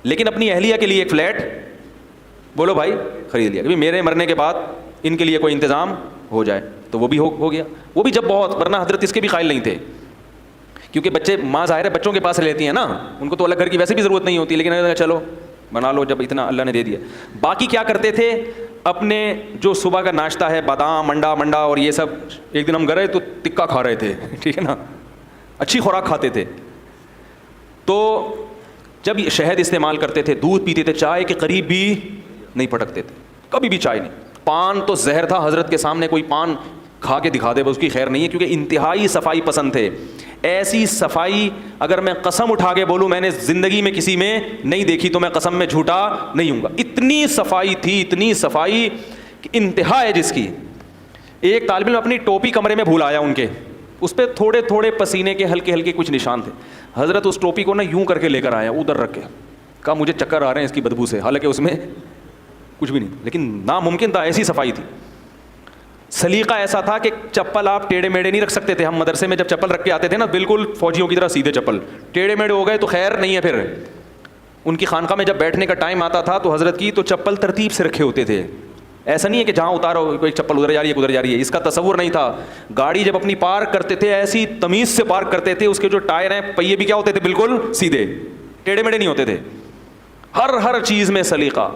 لیکن اپنی اہلیہ کے لیے ایک فلیٹ بولو بھائی خرید لیا کہ میرے مرنے کے بعد ان کے لیے کوئی انتظام ہو جائے. تو وہ بھی ہو گیا. وہ بھی جب بہت, ورنہ حضرت اس کے بھی قائل نہیں تھے, کیونکہ بچے ماں ظاہر ہے بچوں کے پاس لیتی ہیں نا, ان کو تو الگ گھر کی ویسے بھی ضرورت نہیں ہوتی, لیکن چلو بنا لو جب اتنا اللہ نے دے دیا. باقی کیا کرتے تھے, اپنے جو صبح کا ناشتہ ہے بادام منڈا اور یہ سب, ایک دن ہم گئے تو ٹکا کھا رہے تھے, ٹھیک ہے نا, اچھی خوراک کھاتے تھے. تو جب شہد استعمال کرتے تھے, دودھ پیتے تھے, چائے کے قریب بھی نہیں پٹکتے تھے, کبھی بھی چائے نہیں. پان تو زہر تھا, حضرت کے سامنے کوئی پان کھا کے دکھا دے اس کی خیر نہیں ہے, کیونکہ انتہائی صفائی پسند تھے. ایسی صفائی اگر میں قسم اٹھا کے بولوں میں نے زندگی میں کسی میں نہیں دیکھی تو میں قسم میں جھوٹا نہیں ہوں گا. اتنی صفائی تھی, اتنی صفائی کہ انتہا ہے جس کی. ایک طالب علم اپنی ٹوپی کمرے میں بھول آیا ان کے, اس پہ تھوڑے تھوڑے پسینے کے ہلکے ہلکے کچھ نشان تھے. حضرت اس ٹوپی کو نا یوں کر کے لے کر آیا, ادھر رکھ کے, کہا مجھے چکر آ رہے ہیں اس کی بدبو سے, حالانکہ اس میں کچھ بھی نہیں, لیکن ناممکن تھا, ایسی صفائی تھی. سلیقہ ایسا تھا کہ چپل آپ ٹیڑھے میڑے نہیں رکھ سکتے تھے. ہم مدرسے میں جب چپل رکھ کے آتے تھے نا بالکل فوجیوں کی طرح سیدھے چپل, ٹیڑھے میڑے ہو گئے تو خیر نہیں ہے. پھر ان کی خانقاہ میں جب بیٹھنے کا ٹائم آتا تھا تو حضرت کی تو چپل ترتیب سے رکھے ہوتے تھے. ایسا نہیں ہے کہ جہاں اتارو کوئی چپل ادھر جا رہی ہے ادھر جا رہی ہے, اس کا تصور نہیں تھا. گاڑی جب اپنی پارک کرتے تھے ایسی تمیز سے پارک کرتے تھے, اس کے جو ٹائر ہیں پہیے بھی کیا ہوتے تھے, بالکل سیدھے, ٹیڑھے میڑے نہیں ہوتے تھے. ہر چیز میں سلیقہ.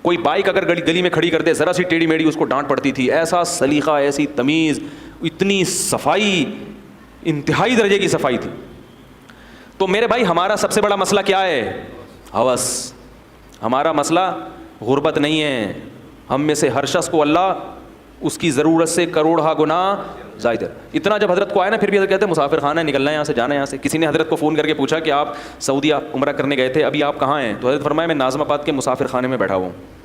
کوئی بائک اگر گلی میں کھڑی کر دے ذرا سی ٹیڑھی میڑھی اس کو ڈانٹ پڑتی تھی. ایسا سلیقہ, ایسی تمیز, اتنی صفائی, انتہائی درجے کی صفائی تھی. تو میرے بھائی ہمارا سب سے بڑا مسئلہ کیا ہے؟ ہوس. ہمارا مسئلہ غربت نہیں ہے. ہم میں سے ہر شخص کو اللہ اس کی ضرورت سے کروڑہ گنا زائد ہے. اتنا جب حضرت کو آیا نا پھر بھی حضرت کہتے ہیں مسافر خانہ ہے, نکلنا ہے یہاں سے, جانا ہے یہاں سے. کسی نے حضرت کو فون کر کے پوچھا کہ آپ سعودیہ عمرہ کرنے گئے تھے, ابھی آپ کہاں ہیں؟ تو حضرت فرمایا میں ناظم آباد کے مسافر خانے میں بیٹھا ہوا ہوں.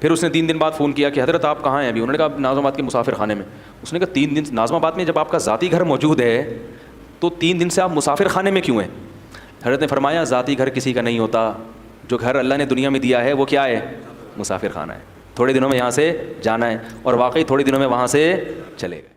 پھر اس نے 3 دن بعد فون کیا کہ حضرت آپ کہاں ہیں ابھی؟ انہوں نے کہا ناظم آباد کے مسافر خانے میں. اس نے کہا 3 دن ناظم آباد میں جب آپ کا ذاتی گھر موجود ہے تو 3 دن سے آپ مسافر خانے میں کیوں ہیں؟ حضرت نے فرمایا ذاتی گھر کسی کا نہیں ہوتا, جو گھر اللہ نے دنیا میں دیا ہے وہ کیا ہے؟ مسافر خانہ ہے, تھوڑے دنوں میں یہاں سے جانا ہے, اور واقعی تھوڑے دنوں میں وہاں سے چلے گئے.